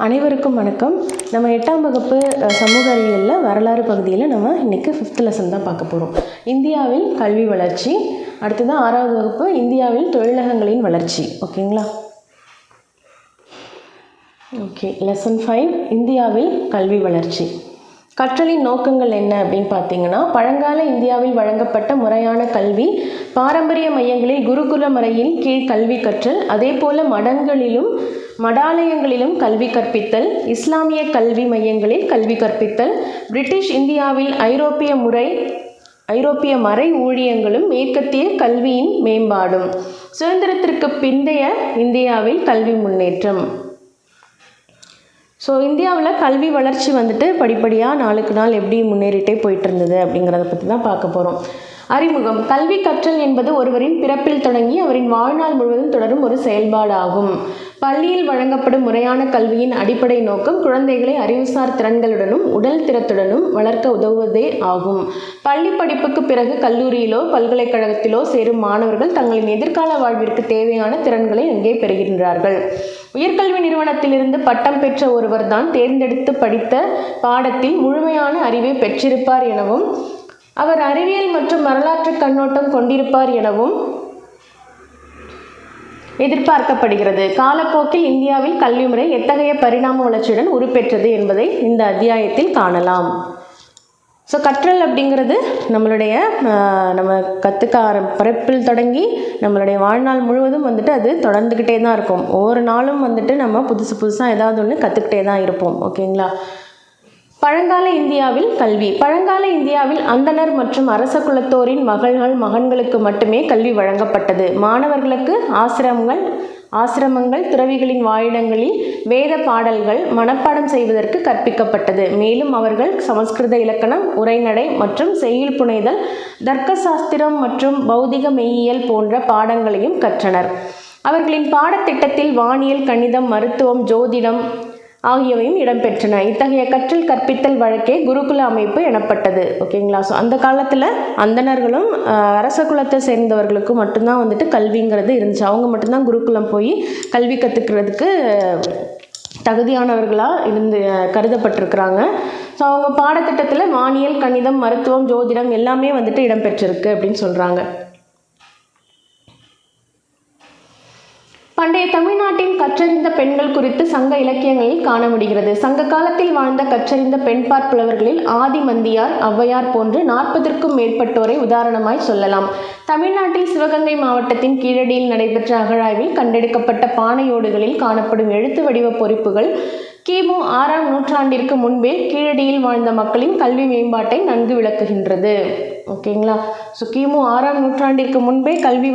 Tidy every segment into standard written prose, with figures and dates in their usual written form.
அனைவருக்கும் வணக்கம். நம்ம 8ஆம் வகுப்பு சமூக அறிவியலில் வரலாறு பகுதியில் நம்ம இன்றைக்கி 5th லெசன் தான் பார்க்க போகிறோம். இந்தியாவில் கல்வி வளர்ச்சி. அடுத்ததான் 6வது வகுப்பு இந்தியாவில் தொழிலகங்களின் வளர்ச்சி. ஓகேங்களா? ஓகே, லெசன் 5 இந்தியாவில் கல்வி வளர்ச்சி. கற்றலின் நோக்கங்கள் என்ன அப்படின்னு பார்த்தீங்கன்னா, பழங்கால இந்தியாவில் வழங்கப்பட்ட முறையான கல்வி, பாரம்பரிய மையங்களில் குருகுல முறையின் கீழ் கல்வி கற்றல், அதே போல மடாலயங்களிலும் கல்வி கற்பித்தல், இஸ்லாமிய கல்வி மையங்களில் கல்வி கற்பித்தல், பிரிட்டிஷ் இந்தியாவில் ஐரோப்பிய மறை ஊழியங்களும் மேற்கத்திய கல்வியின் மேம்பாடும், சுதந்திரத்திற்கு பிந்தைய இந்தியாவில் கல்வி முன்னேற்றம். ஸோ இந்தியாவில் கல்வி வளர்ச்சி படிப்படியாக நாளுக்கு நாள் எப்படி முன்னேறிட்டே போயிட்டு இருந்தது அப்படிங்கிறத பற்றி தான் பார்க்க போகிறோம். அறிமுகம். கல்வி கற்றல் என்பது ஒருவரின் பிறப்பில் தொடங்கி அவரின் வாழ்நாள் முழுவதும் தொடரும் ஒரு செயல்பாடு ஆகும். பள்ளியில் வழங்கப்படும் முறையான கல்வியின் அடிப்படை நோக்கம் குழந்தைகளை அறிவுசார் திறன்களுடனும் உடல் திறத்துடனும் வளர்க்க உதவுவதே ஆகும். பள்ளி படிப்புக்கு பிறகு கல்லூரியிலோ பல்கலைக்கழகத்திலோ சேரும் மாணவர்கள் தங்களின் எதிர்கால வாழ்விற்கு தேவையான திறன்களை அங்கே பெறுகின்றார்கள். உயர்கல்வி நிறுவனத்திலிருந்து பட்டம் பெற்ற ஒருவர் தான் தேர்ந்தெடுத்து படித்த பாடத்தில் முழுமையான அறிவை பெற்றிருப்பார் எனவும், அவர் அறிவியல் மற்றும் வரலாற்று கண்ணோட்டம் கொண்டிருப்பார் எனவும் எதிர்பார்க்கப்படுகிறது. காலப்போக்கில் இந்தியாவில் கல்வி முறை எத்தகைய பரிணாம வளர்ச்சியுடன் உருப்பெற்றது என்பதை இந்த அத்தியாயத்தில் காணலாம். ஸோ கற்றல் அப்படிங்கிறது நம்ம கற்றுக்க பிறப்பில் தொடங்கி நம்மளுடைய வாழ்நாள் முழுவதும் அது தொடர்ந்துக்கிட்டே தான் இருக்கும். ஒவ்வொரு நாளும் நம்ம புதுசாக ஏதாவது ஒன்று கற்றுக்கிட்டே தான் இருப்போம். ஓகேங்களா? பழங்கால இந்தியாவில் கல்வி. பழங்கால இந்தியாவில் அந்தணர் மற்றும் அரச குலத்தோரின் மகன்களுக்கு மட்டுமே கல்வி வழங்கப்பட்டது. மாணவர்களுக்கு ஆசிரமங்கள் துறவிகளின் வாழிடங்களில் வேத பாடல்கள் மனப்பாடம் செய்வதற்கு கற்பிக்கப்பட்டது. மேலும் அவர்கள் சமஸ்கிருத இலக்கணம், உரைநடை மற்றும் செய்யுள் புனைதல், தர்க்க சாஸ்திரம் மற்றும் பௌதிக மெய்யியல் போன்ற பாடங்களையும் கற்றனர். அவர்களின் பாடத்திட்டத்தில் வானியல், கணிதம், மருத்துவம், ஜோதிடம் ஆகியவையும் இடம்பெற்றன. இத்தகைய கற்றல் கற்பித்தல் வழக்கே குருகுல அமைப்பு எனப்பட்டது. ஓகேங்களா? ஸோ அந்த காலத்தில் அந்தணர்களும் அரச குலத்தை சேர்ந்தவர்களுக்கும் மட்டும்தான் கல்விங்கிறது இருந்துச்சு. அவங்க மட்டும்தான் குருகுலம் போய் கல்வி கற்றுக்கிறதுக்கு தகுதியானவர்களாக கருதப்பட்டிருக்கிறாங்க. ஸோ அவங்க பாடத்திட்டத்தில் வானியல், கணிதம், மருத்துவம், ஜோதிடம் எல்லாமே இடம்பெற்றிருக்கு அப்படின்னு சொல்கிறாங்க. பண்டைய தமிழ்நாட்டின் கற்றறிந்த பெண்கள் குறித்து சங்க இலக்கியங்களில் காண முடிகிறது. சங்க காலத்தில் வாழ்ந்த கற்றறிந்த பெண்பாற் புலவர்களில் ஆதிமந்தியார், ஔவையார் போன்று 40க்கும் மேற்பட்டோரை உதாரணமாய் சொல்லலாம். தமிழ்நாட்டில் சிவகங்கை மாவட்டத்தின் கீழடியில் நடைபெற்ற அகழாய்வில் கண்டெடுக்கப்பட்ட பானையோடுகளில் காணப்படும் எழுத்து வடிவ பொறிப்புகள் கிமு 6ஆம் நூற்றாண்டிற்கு முன்பே கீழடியில் வாழ்ந்த மக்களின் கல்வி மேம்பாட்டை நன்கு விளக்குகின்றது. ஓகேங்களா? ஸோ கிமு 6ஆம் நூற்றாண்டிற்கு முன்பே கல்வி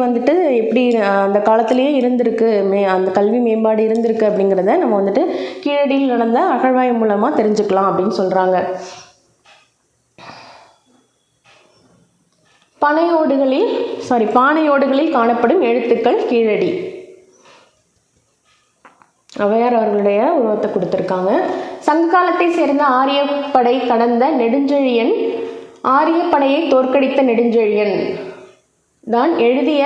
எப்படி அந்த காலத்திலேயே இருந்திருக்கு, அந்த கல்வி மேம்பாடு இருந்திருக்கு அப்படிங்கிறத நம்ம கீழடியில் நடந்த அகழ்வாய்வு மூலமாக தெரிஞ்சுக்கலாம் அப்படின்னு சொல்கிறாங்க. பானையோடுகளில் காணப்படும் எழுத்துக்கள் கீழடி. ஔவையார் அவர்களுடைய உருவத்தை கொடுத்துருக்காங்க. சங்க காலத்தை சேர்ந்த ஆரியப்படை கடந்த நெடுஞ்செழியன், ஆரியப்படையை தோற்கடித்த நெடுஞ்செழியன் தான் எழுதிய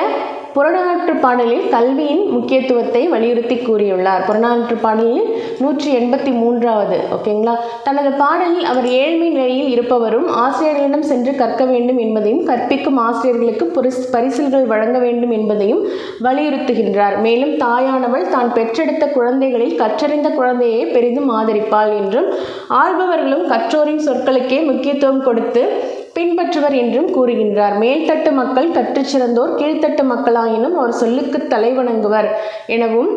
புறநானூற்று பாடலில் கல்வியின் முக்கியத்துவத்தை வலியுறுத்தி கூறியுள்ளார். புறநானூற்று பாடலில் 183வது. ஓகேங்களா? தனது பாடலில் அவர் ஏழ்மை நிலையில் இருப்பவரும் ஆசிரியர்களிடம் சென்று கற்க வேண்டும் என்பதையும், கற்பிக்கும் ஆசிரியர்களுக்கு பரிசில்கள் வழங்க வேண்டும் என்பதையும் வலியுறுத்துகின்றார். மேலும் தாயானவள் தான் பெற்றெடுத்த குழந்தைகளில் கற்றறிந்த குழந்தையை பெரிதும் ஆதரிப்பாள் என்றும், ஆள்பவர்களும் கற்றோரின் சொற்களுக்கே முக்கியத்துவம் கொடுத்து பின்பற்றுவர் என்றும் கூறுகின்றார். மேல்தட்டு மக்கள் கற்றுச் சிறந்தோர், கீழ்த்தட்டு மக்களாயினும் அவர் சொல்லுக்கு தலைவணங்குவர் எனவும்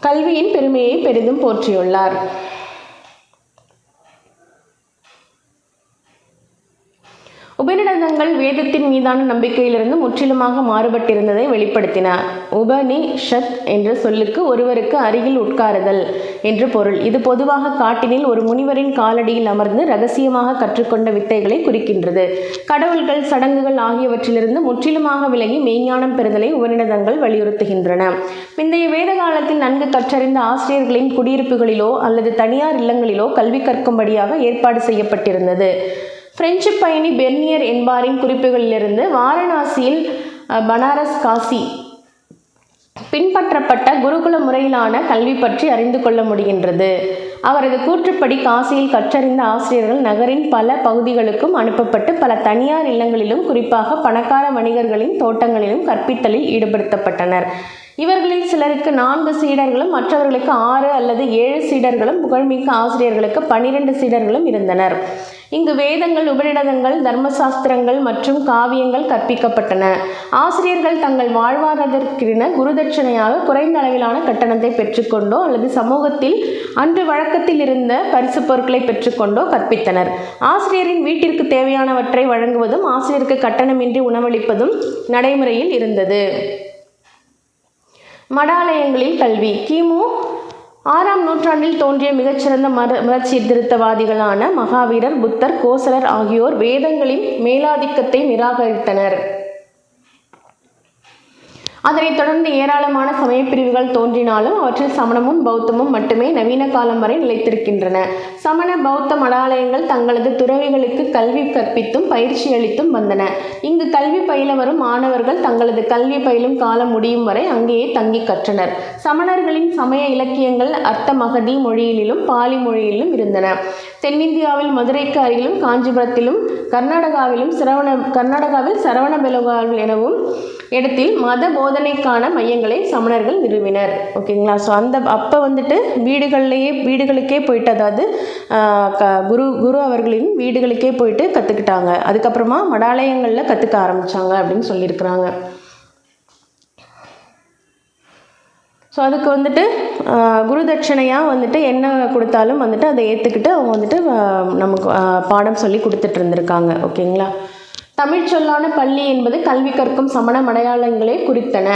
கல்வியின் பெருமையை பெரிதும் போற்றியுள்ளார். உபநிடதங்கள் வேதத்தின் மீதான நம்பிக்கையிலிருந்து முற்றிலுமாக மாறுபட்டிருந்ததை வெளிப்படுத்தின. உபனிஷத் என்ற சொல்லுக்கு ஒருவருக்கு அருகில் உட்காருதல் என்று பொருள். இது பொதுவாக காட்டினில் ஒரு முனிவரின் காலடியில் அமர்ந்து இரகசியமாக கற்றுக்கொண்ட வித்தைகளை குறிக்கின்றது. கடவுள்கள், சடங்குகள் ஆகியவற்றிலிருந்து முற்றிலுமாக விலகி மெய்ஞானம் பெறுதலை உபநிடதங்கள் வலியுறுத்துகின்றன. பிந்தைய வேத காலத்தில் நன்கு கற்றறிந்த ஆசிரியர்களின் குடியிருப்புகளிலோ அல்லது தனியார் இல்லங்களிலோ கல்வி கற்கும்படியாக ஏற்பாடு செய்யப்பட்டிருந்தது. பிரெஞ்சு பயணி பெர்னியர் என்பாரின் குறிப்புகளிலிருந்து வாரணாசியில் பனாரஸ், காசி பின்பற்றப்பட்ட குருகுல முறையிலான கல்வி பற்றி அறிந்து கொள்ள முடிகின்றது. அவரது கூற்றுப்படி காசியில் கற்றறிந்த ஆசிரியர்கள் நகரின் பல பகுதிகளுக்கும் அனுப்பப்பட்டு பல தனியார் இல்லங்களிலும் குறிப்பாக பணக்கார வணிகர்களின் தோட்டங்களிலும் கற்பித்தலில் ஈடுபடுத்தப்பட்டனர். இவர்களில் சிலருக்கு 4 சீடர்களும் மற்றவர்களுக்கு 6 அல்லது 7 சீடர்களும் புகழ்மிக்க ஆசிரியர்களுக்கு 12 சீடர்களும் இருந்தனர். இங்கு வேதங்கள், உபநிடதங்கள், தர்மசாஸ்திரங்கள் மற்றும் காவியங்கள் கற்பிக்கப்பட்டன. ஆசிரியர்கள் தங்கள் வாழ்வாதாரத்திற்கென குருதட்சணையாக குறைந்த அளவிலான கட்டணத்தை பெற்றுக்கொண்டோ அல்லது சமூகத்தில் அன்று வழக்கத்தில் இருந்த பரிசு பொருட்களை பெற்றுக்கொண்டோ கற்பித்தனர். ஆசிரியரின் வீட்டிற்கு தேவையானவற்றை வழங்குவதும் ஆசிரியருக்கு கட்டணமின்றி உணவளிப்பதும் நடைமுறையில் இருந்தது. மடாலயங்களில் கல்வி. கிமு 6ஆம் நூற்றாண்டில் தோன்றிய மிகச்சிறந்த மத சீர்திருத்தவாதிகளான மகாவீரர், புத்தர், கோசலர் ஆகியோர் வேதங்களின் மேலாதிக்கத்தை நிராகரித்தனர். அதனைத் தொடர்ந்து ஏராளமான சமய பிரிவுகள் தோன்றினாலும் அவற்றில் சமணமும் பௌத்தமும் மட்டுமே நவீன காலம் வரை நிலைத்திருக்கின்றன. சமண பௌத்த மடாலயங்கள் தங்களது துறவிகளுக்கு கல்வி கற்பித்தும் பயிற்சி அளித்தும் வந்தன. இங்கு கல்வி பயில வரும் மாணவர்கள் தங்களது கல்வி பயிலும் காலம் முடியும் வரை அங்கேயே தங்கி கற்றனர். சமணர்களின் சமய இலக்கியங்கள் அர்த்த மகதி மொழியிலும் பாலி மொழியிலும் இருந்தன. தென்னிந்தியாவில் மதுரைக்கு அருகிலும் காஞ்சிபுரத்திலும் கர்நாடகாவில் சரவணபெலகாவில் எனவும் இடத்தில் மத போதனைக்கான மையங்களை சமணர்கள் நிறுவினர். ஓகேங்களா. ஸோ அப்போ வந்துட்டு வீடுகளுக்கே போயிட்டு, அதாவது குரு அவர்களின் வீடுகளுக்கே போயிட்டு கற்றுக்கிட்டாங்க. அதுக்கப்புறமா மடாலயங்களில் கற்றுக்க ஆரம்பித்தாங்க அப்படின்னு சொல்லியிருக்கிறாங்க. ஸோ அதுக்கு வந்துட்டு குருதட்சணையாக வந்துட்டு என்ன கொடுத்தாலும் வந்துட்டு அதை ஏற்றுக்கிட்டு அவங்க வந்துட்டு நமக்கு பாடம் சொல்லி கொடுத்துட்டு இருந்திருக்காங்க. ஓகேங்களா. தமிழ் சொல்லான பள்ளி என்பது கல்வி கற்கும் சமண மடையாளங்களே குறித்தன.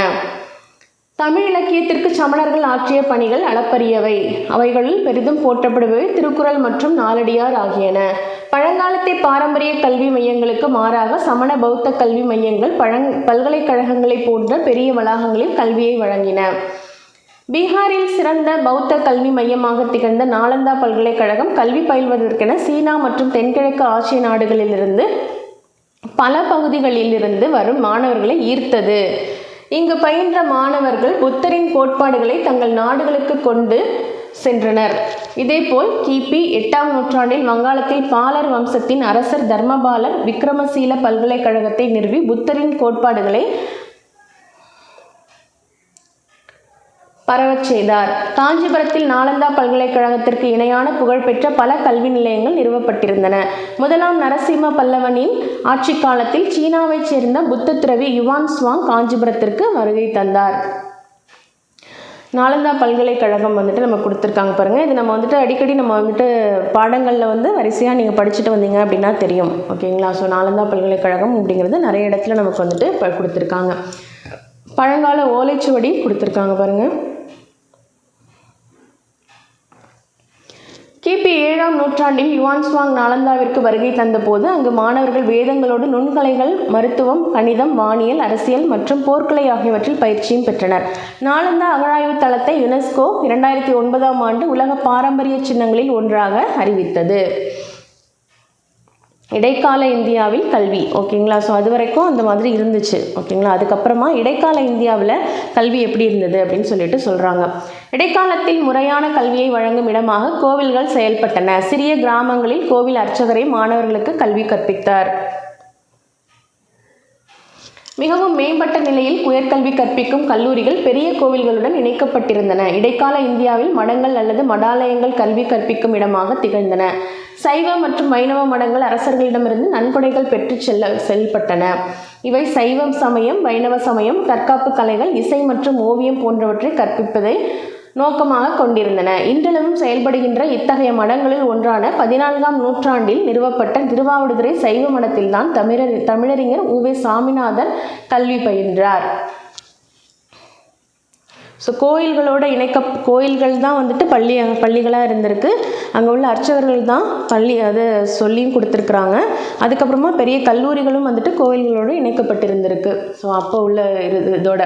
தமிழ் இலக்கியத்திற்கு சமணர்கள் ஆற்றிய பணிகள் அளப்பரியவை. அவைகளில் பெரிதும் போற்றப்படுபவை திருக்குறள் மற்றும் நாலடியார் ஆகியன. பழங்காலத்தை பாரம்பரிய கல்வி மையங்களுக்கு மாறாக சமண பௌத்த கல்வி மையங்கள் பல்கலைக்கழகங்களை போன்ற பெரிய வளாகங்களில் கல்வியை வழங்கின. பீகாரில் சிறந்த பௌத்த கல்வி மையமாக திகழ்ந்த நாலந்தா பல்கலைக்கழகம் கல்வி பயில்வதற்கென சீனா மற்றும் தென்கிழக்கு ஆசிய நாடுகளிலிருந்து பல பகுதிகளிலிருந்து வரும் மாணவர்களை ஈர்த்தது. இங்கு பயின்ற மாணவர்கள் புத்தரின் கோட்பாடுகளை தங்கள் நாடுகளுக்கு கொண்டு சென்றனர். இதேபோல் கிபி 8ஆம் நூற்றாண்டில் வங்காளத்தில் பாலர் வம்சத்தின் அரசர் தர்மபாலர் விக்ரமசீல பல்கலைக்கழகத்தை நிறுவி புத்தரின் கோட்பாடுகளை பரவச் செய்தார். காஞ்சிபுரத்தில் நாலந்தா பல்கலைக்கழகத்திற்கு இணையான புகழ்பெற்ற பல கல்வி நிலையங்கள் நிறுவப்பட்டிருந்தன. முதலாம் நரசிம்ம பல்லவனின் ஆட்சி காலத்தில் சீனாவைச் சேர்ந்த புத்த துறவி யுவான் சுவாங் காஞ்சிபுரத்திற்கு வருகை தந்தார். நாலந்தா பல்கலைக்கழகம் வந்துட்டு நம்ம கொடுத்துருக்காங்க பாருங்கள். இது நம்ம வந்துட்டு அடிக்கடி நம்ம வந்துட்டு பாடங்களில் வந்து வரிசையாக நீங்கள் படிச்சுட்டு வந்தீங்க அப்படின்னா தெரியும். ஓகேங்களா. ஸோ நாலந்தா பல்கலைக்கழகம் அப்படிங்கிறது நிறைய இடத்துல நமக்கு வந்துட்டு கொடுத்துருக்காங்க. பழங்கால ஓலைச்சுவடி கொடுத்துருக்காங்க பாருங்கள். கிபி 7ஆம் நூற்றாண்டில் யுவான் சுவாங் நாலந்தாவிற்கு வருகை தந்தபோது அங்கு மாணவர்கள் வேதங்களோடு நுண்கலைகள், மருத்துவம், கணிதம், வானியல், அரசியல் மற்றும் போர்க்கலை ஆகியவற்றில் பயிற்சியும் பெற்றனர். நாலந்தா அகழாய்வு தளத்தை யுனெஸ்கோ 2009ஆம் ஆண்டு உலக பாரம்பரிய சின்னங்களில் ஒன்றாக அறிவித்தது. இடைக்கால இந்தியாவில் கல்வி. ஓகேங்களா. ஸோ அது வரைக்கும் அந்த மாதிரி இருந்துச்சு. ஓகேங்களா. அதுக்கப்புறமா இடைக்கால இந்தியாவில் கல்வி எப்படி இருந்தது அப்படின்னு சொல்லிட்டு சொல்கிறாங்க. இடைக்காலத்தில் முறையான கல்வியை வழங்கும் இடமாக கோவில்கள் செயல்பட்டன. சிறிய கிராமங்களில் கோவில் அர்ச்சகரை மாணவர்களுக்கு கல்வி கற்பித்தார். மிகவும் மேம்பட்ட நிலையில் உயர்கல்வி கற்பிக்கும் கல்லூரிகள் பெரிய கோவில்களுடன் இணைக்கப்பட்டிருந்தன. இடைக்கால இந்தியாவில் மடங்கள் அல்லது மடாலயங்கள் கல்வி கற்பிக்கும் இடமாக திகழ்ந்தன. சைவ மற்றும் வைணவ மடங்கள் அரசர்களிடமிருந்து நன்கொடைகள் பெற்று செயல்பட்டன. இவை சைவ சமயம், வைணவ சமயம், தற்காப்பு கலைகள், இசை மற்றும் ஓவியம் போன்றவற்றை கற்பிப்பதை நோக்கமாக கொண்டிருந்தன. இன்றளவும் செயல்படுகின்ற இத்தகைய மடங்களில் ஒன்றான 14ஆம் நூற்றாண்டில் நிறுவப்பட்ட திருவாவடுதுறை சைவ மடத்தில்தான் தமிழறிஞர் உவே சாமிநாதன் கல்வி பயின்றார். ஸோ கோயில்கள் தான் வந்துட்டு பள்ளிகளாக இருந்திருக்கு. அங்கே உள்ள அர்ச்சகர்கள் தான் அதை சொல்லியும் கொடுத்துருக்குறாங்க. அதுக்கப்புறமா பெரிய கல்லூரிகளும் வந்துட்டு கோயில்களோடு இணைக்கப்பட்டிருந்திருக்கு. ஸோ அப்போ உள்ள இதோட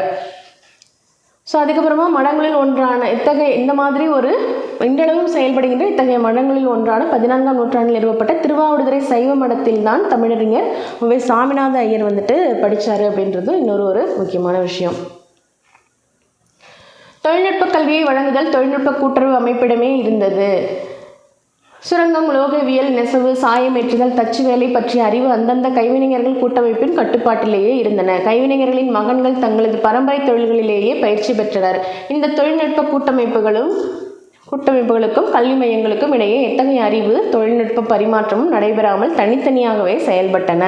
ஸோ அதுக்கப்புறமா மடங்களில் ஒன்றான இந்த மாதிரி ஒரு இன்றளவும் செயல்படுகின்ற இத்தகைய மடங்களில் ஒன்றான 14ஆம் நூற்றாண்டில் நிறுவப்பட்ட திருவாவடுதுறை சைவ மடத்தில் தான் தமிழறிஞர் உவே சாமிநாத ஐயர் வந்துட்டு படித்தார் அப்படின்றது இன்னொரு முக்கியமான விஷயம். தொழில்நுட்ப கல்வியை வழங்குதல் தொழில்நுட்ப கூட்டுறவு அமைப்பிடமே இருந்தது. சுரங்கம், உலோகவியல், நெசவு, சாயமேற்றுதல், தச்சு வேலை பற்றிய அறிவு அந்தந்த கைவினைஞர்கள் கூட்டமைப்பின் கட்டுப்பாட்டிலேயே இருந்தன. கைவினைஞர்களின் மகன்கள் தங்களது பரம்பரை தொழில்களிலேயே பயிற்சி பெற்றனர். இந்த தொழில்நுட்ப கூட்டமைப்புகளுக்கும் கல்வி மையங்களுக்கும் இடையே எத்தகைய அறிவு தொழில்நுட்ப பரிமாற்றமும் நடைபெறாமல் தனித்தனியாகவே செயல்பட்டன.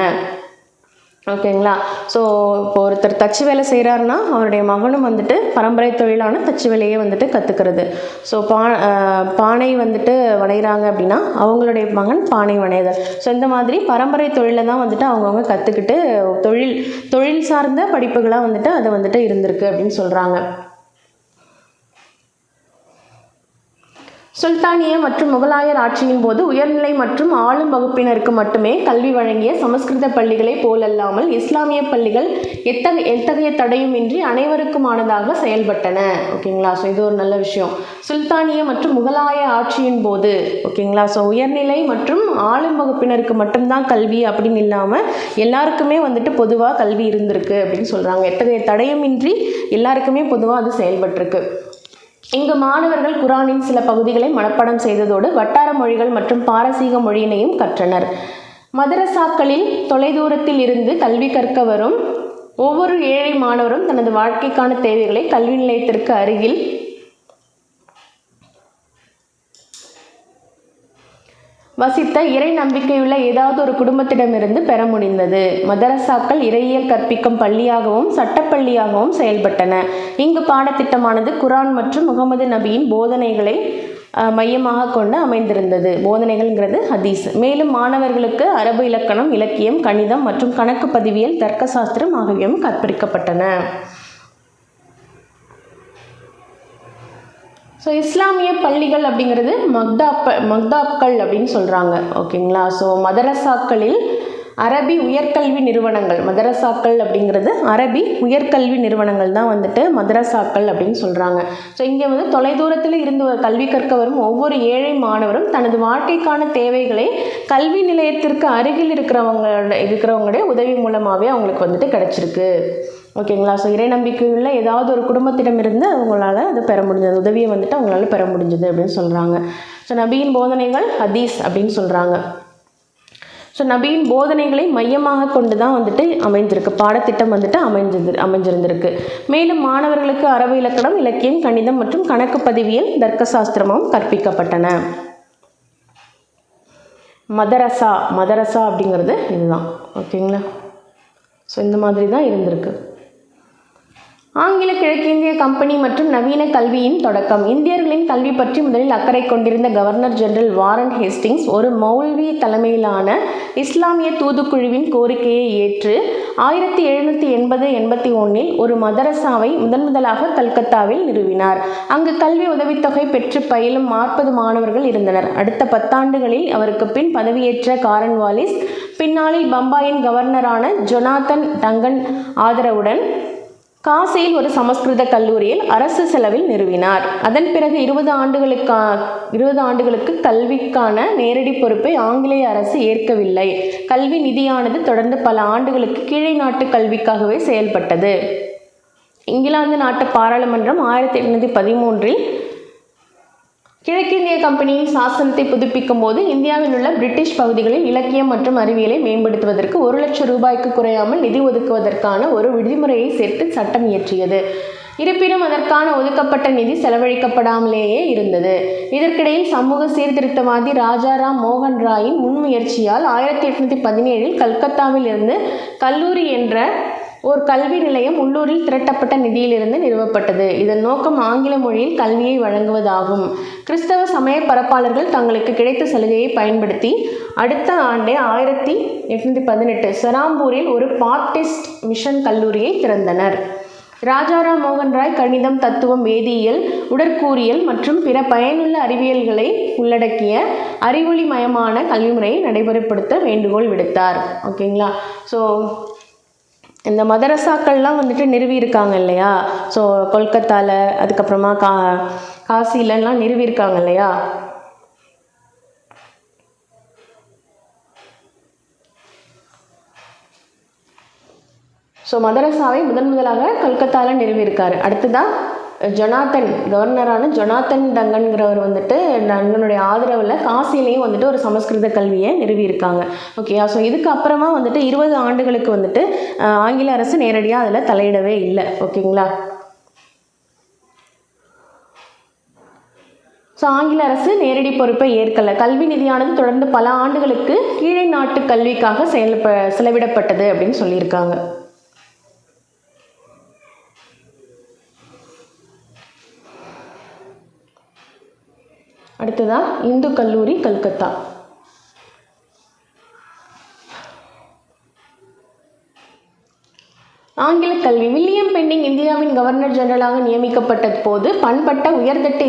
ஓகேங்களா. ஸோ இப்போ ஒருத்தர் தச்சு வேலை செய்கிறாருன்னா அவருடைய மகனும் வந்துட்டு பரம்பரை தொழிலான தச்சு வேலையை வந்துட்டு கற்றுக்கிறது. ஸோ பானை வந்துட்டு வளைகிறாங்க அப்படின்னா அவங்களுடைய மகன் பானை வணைதல். ஸோ இந்த மாதிரி பரம்பரை தொழிலை தான் வந்துட்டு அவங்கவுங்க கற்றுக்கிட்டு தொழில் சார்ந்த படிப்புகளாக வந்துட்டு அது வந்துட்டு இருந்திருக்கு அப்படின்னு சொல்கிறாங்க. சுல்தானிய மற்றும் முகலாயர் ஆட்சியின் போது உயர்நிலை மற்றும் ஆளும் வகுப்பினருக்கு மட்டுமே கல்வி வழங்கிய சமஸ்கிருத பள்ளிகளை போலல்லாமல் இஸ்லாமிய பள்ளிகள் எத்தகைய தடையுமின்றி அனைவருக்குமானதாக செயல்பட்டன. ஓகேங்களா. ஸோ இது ஒரு நல்ல விஷயம். சுல்தானிய மற்றும் முகலாய ஆட்சியின் போது, ஓகேங்களா, ஸோ உயர்நிலை மற்றும் ஆளும் வகுப்பினருக்கு மட்டும்தான் கல்வி அப்படின்னு இல்லாமல் எல்லாருக்குமே வந்துட்டு பொதுவாக கல்வி இருந்திருக்கு அப்படின்னு சொல்கிறாங்க. எத்தகைய தடையுமின்றி எல்லாருக்குமே பொதுவாக அது செயல்பட்டிருக்கு. இங்கு மாணவர்கள் குரானின் சில பகுதிகளை மனப்பாடம் செய்ததோடு வட்டார மொழிகள் மற்றும் பாரசீக மொழியினையும் கற்றனர். மதரசாக்களில் தொலைதூரத்தில் இருந்து கல்வி கற்க வரும் ஒவ்வொரு ஏழை மாணவரும் தனது வாழ்க்கைக்கான தேவைகளை கல்வி நிலையத்திற்கு அருகில் வசித்த இறை நம்பிக்கையுள்ள ஏதாவது ஒரு குடும்பத்திடமிருந்து பெற முடிந்தது. மதரசாக்கள் இறையியல் கற்பிக்கும் பள்ளியாகவும் சட்டப்பள்ளியாகவும் செயல்பட்டன. இங்கு பாடத்திட்டமானது குரான் மற்றும் முகமது நபியின் போதனைகளை மையமாக கொண்டு அமைந்திருந்தது. போதனைகள்ங்கிறது ஹதீஸ். மேலும் மாணவர்களுக்கு அரபு இலக்கணம், இலக்கியம், கணிதம் மற்றும் கணக்கு பதிவியல், தர்க்க சாஸ்திரம் ஆகியவையும் கற்பிக்கப்பட்டன. ஸோ இஸ்லாமிய பள்ளிகள் அப்படிங்கிறது மக்தாப்கள் அப்படின்னு சொல்கிறாங்க. ஓகேங்களா. ஸோ மதரசாக்களில் அரபி உயர்கல்வி நிறுவனங்கள், மதரசாக்கள் அப்படிங்கிறது அரபி உயர்கல்வி நிறுவனங்கள் தான் வந்துட்டு மதரசாக்கள் அப்படின்னு சொல்கிறாங்க. ஸோ இங்கே வந்து தொலைதூரத்தில் இருந்து கல்வி கற்க வரும் ஒவ்வொரு ஏழை மாணவரும் தனது வாழ்க்கைக்கான தேவைகளை கல்வி நிலையத்திற்கு அருகில் இருக்கிறவங்களுடைய உதவி மூலமாகவே அவங்களுக்கு வந்துட்டு கிடச்சிருக்கு. ஓகேங்களா. ஸோ இறை நம்பிக்கையுள்ள ஏதாவது ஒரு குடும்பத்திடமிருந்து அவங்களால அதை பெற முடிஞ்சது, உதவியை வந்துட்டு அவங்களால பெற முடிஞ்சது அப்படின்னு சொல்கிறாங்க. ஸோ நபியின் போதனைகள் ஹதீஸ் அப்படின்னு சொல்கிறாங்க. ஸோ நபியின் போதனைகளை மையமாக கொண்டு தான் வந்துட்டு அமைஞ்சிருக்கு, பாடத்திட்டம் வந்துட்டு அமைஞ்சிருந்திருக்கு. மேலும் மாணவர்களுக்கு அரபு இலக்கணம், இலக்கியம், கணிதம் மற்றும் கணக்கு பதிவியல், தர்க்க சாஸ்திரமும் கற்பிக்கப்பட்டன. மதரசா அப்படிங்கிறது இதுதான். ஓகேங்களா. ஸோ இந்த மாதிரி தான் இருந்திருக்கு. ஆங்கில கிழக்கிந்திய கம்பெனி மற்றும் நவீன கல்வியின் தொடக்கம். இந்தியர்களின் கல்வி பற்றி முதலில் அக்கறை கொண்டிருந்த கவர்னர் ஜெனரல் வாரன் ஹேஸ்டிங்ஸ் ஒரு மௌல்வி தலைமையிலான இஸ்லாமிய தூதுக்குழுவின் கோரிக்கையை ஏற்று 1780-81 ஒரு மதரசாவை முதலாக கல்கத்தாவில் நிறுவினார். அங்கு கல்வி உதவித்தொகை பெற்று பயிலும் 40 மாணவர்கள் இருந்தனர். அடுத்த 10 ஆண்டுகளில் அவருக்கு பின் பதவியேற்ற காரன்வாலிஸ் பின்னாளில் பம்பாயின் கவர்னரான ஜொனாதன் டங்கன் ஆதரவுடன் காசியில் ஒரு சமஸ்கிருத கல்லூரியில் அரசு செலவில் நிறுவினார். அதன் பிறகு 20 ஆண்டுகளுக்கு கல்விக்கான நேரடி பொறுப்பை ஆங்கிலேய அரசு ஏற்கவில்லை. கல்வி நிதியானது தொடர்ந்து பல ஆண்டுகளுக்கு கீழே நாட்டு கல்விக்காகவே செயல்பட்டது. இங்கிலாந்து நாட்டு பாராளுமன்றம் 1813 கிழக்கிந்திய கம்பெனியின் சாசனத்தை புதுப்பிக்கும் போது இந்தியாவில் உள்ள பிரிட்டிஷ் பகுதிகளில் இலக்கியம் மற்றும் அறிவியலை மேம்படுத்துவதற்கு 1 லட்சம் ரூபாய்க்கு குறையாமல் நிதி ஒதுக்குவதற்கான ஒரு விதிமுறையை சேர்த்து சட்டம் இயற்றியது. இருப்பினும் அதற்கான ஒதுக்கப்பட்ட நிதி செலவழிக்கப்படாமலேயே இருந்தது. இதற்கிடையில் சமூக சீர்திருத்தவாதி ராஜாராம் மோகன் ராயின் முன்முயற்சியால் 1817 கல்கத்தாவில் இருந்து கல்லூரி என்ற ஒரு கல்வி நிலையம் உள்ளூரில் திரட்டப்பட்ட நிதியிலிருந்து நிறுவப்பட்டது. இதன் நோக்கம் ஆங்கில மொழியில் கல்வியை வழங்குவதாகும். கிறிஸ்தவ சமய பரப்பாளர்கள் தங்களுக்கு கிடைத்த சலுகையை பயன்படுத்தி அடுத்த ஆண்டே 1818 செராம்பூரில் ஒரு பாப்டிஸ்ட் மிஷன் கல்லூரியை திறந்தனர். ராஜாராம் மோகன் ராய் கணிதம், தத்துவம், வேதியியல், உடற்கூறியல் மற்றும் பிற பயனுள்ள அறிவியல்களை உள்ளடக்கிய அறிவொளிமயமான கல்விமுறையை நடைமுறைப்படுத்த வேண்டுகோள் விடுத்தார். ஓகேங்களா. ஸோ இந்த மதரசாக்கள்லாம் வந்துட்டு நிறுவியிருக்காங்க இல்லையா. ஸோ கொல்கத்தாவில், அதுக்கப்புறமா காசிலெலாம் நிறுவியிருக்காங்க இல்லையா. ஸோ மதரசாவை முதலாக கொல்கத்தாவில் நிறுவியிருக்காரு. அடுத்ததாக ஜொனாத்தன் கவர்னரான ஜொனாத்தன் டங்கன்கிறவர் வந்துட்டு டங்கனுடைய ஆதரவில் காசிலையும் வந்துட்டு ஒரு சமஸ்கிருத கல்வியை நிறுவியிருக்காங்க. ஓகேயா. ஸோ இதுக்கு அப்புறமா வந்துட்டு 20 ஆண்டுகளுக்கு வந்துட்டு ஆங்கில அரசு நேரடியாக அதில் தலையிடவே இல்லை. ஓகேங்களா. ஸோ ஆங்கில அரசு நேரடி பொறுப்பை ஏற்கலை. கல்வி நிதியானது தொடர்ந்து பல ஆண்டுகளுக்கு கீழே நாட்டு கல்விக்காக செலவிடப்பட்டது அப்படின்னு சொல்லியிருக்காங்க. அடுத்ததான் இந்து கல்லூரி கல்கத்தா. ஆங்கில கல்வி. வில்லியம் பெண்டிங் இந்தியாவின் கவர்னர் ஜெனரலாக நியமிக்கப்பட்ட போது பண்பட்ட உயர்தட்டு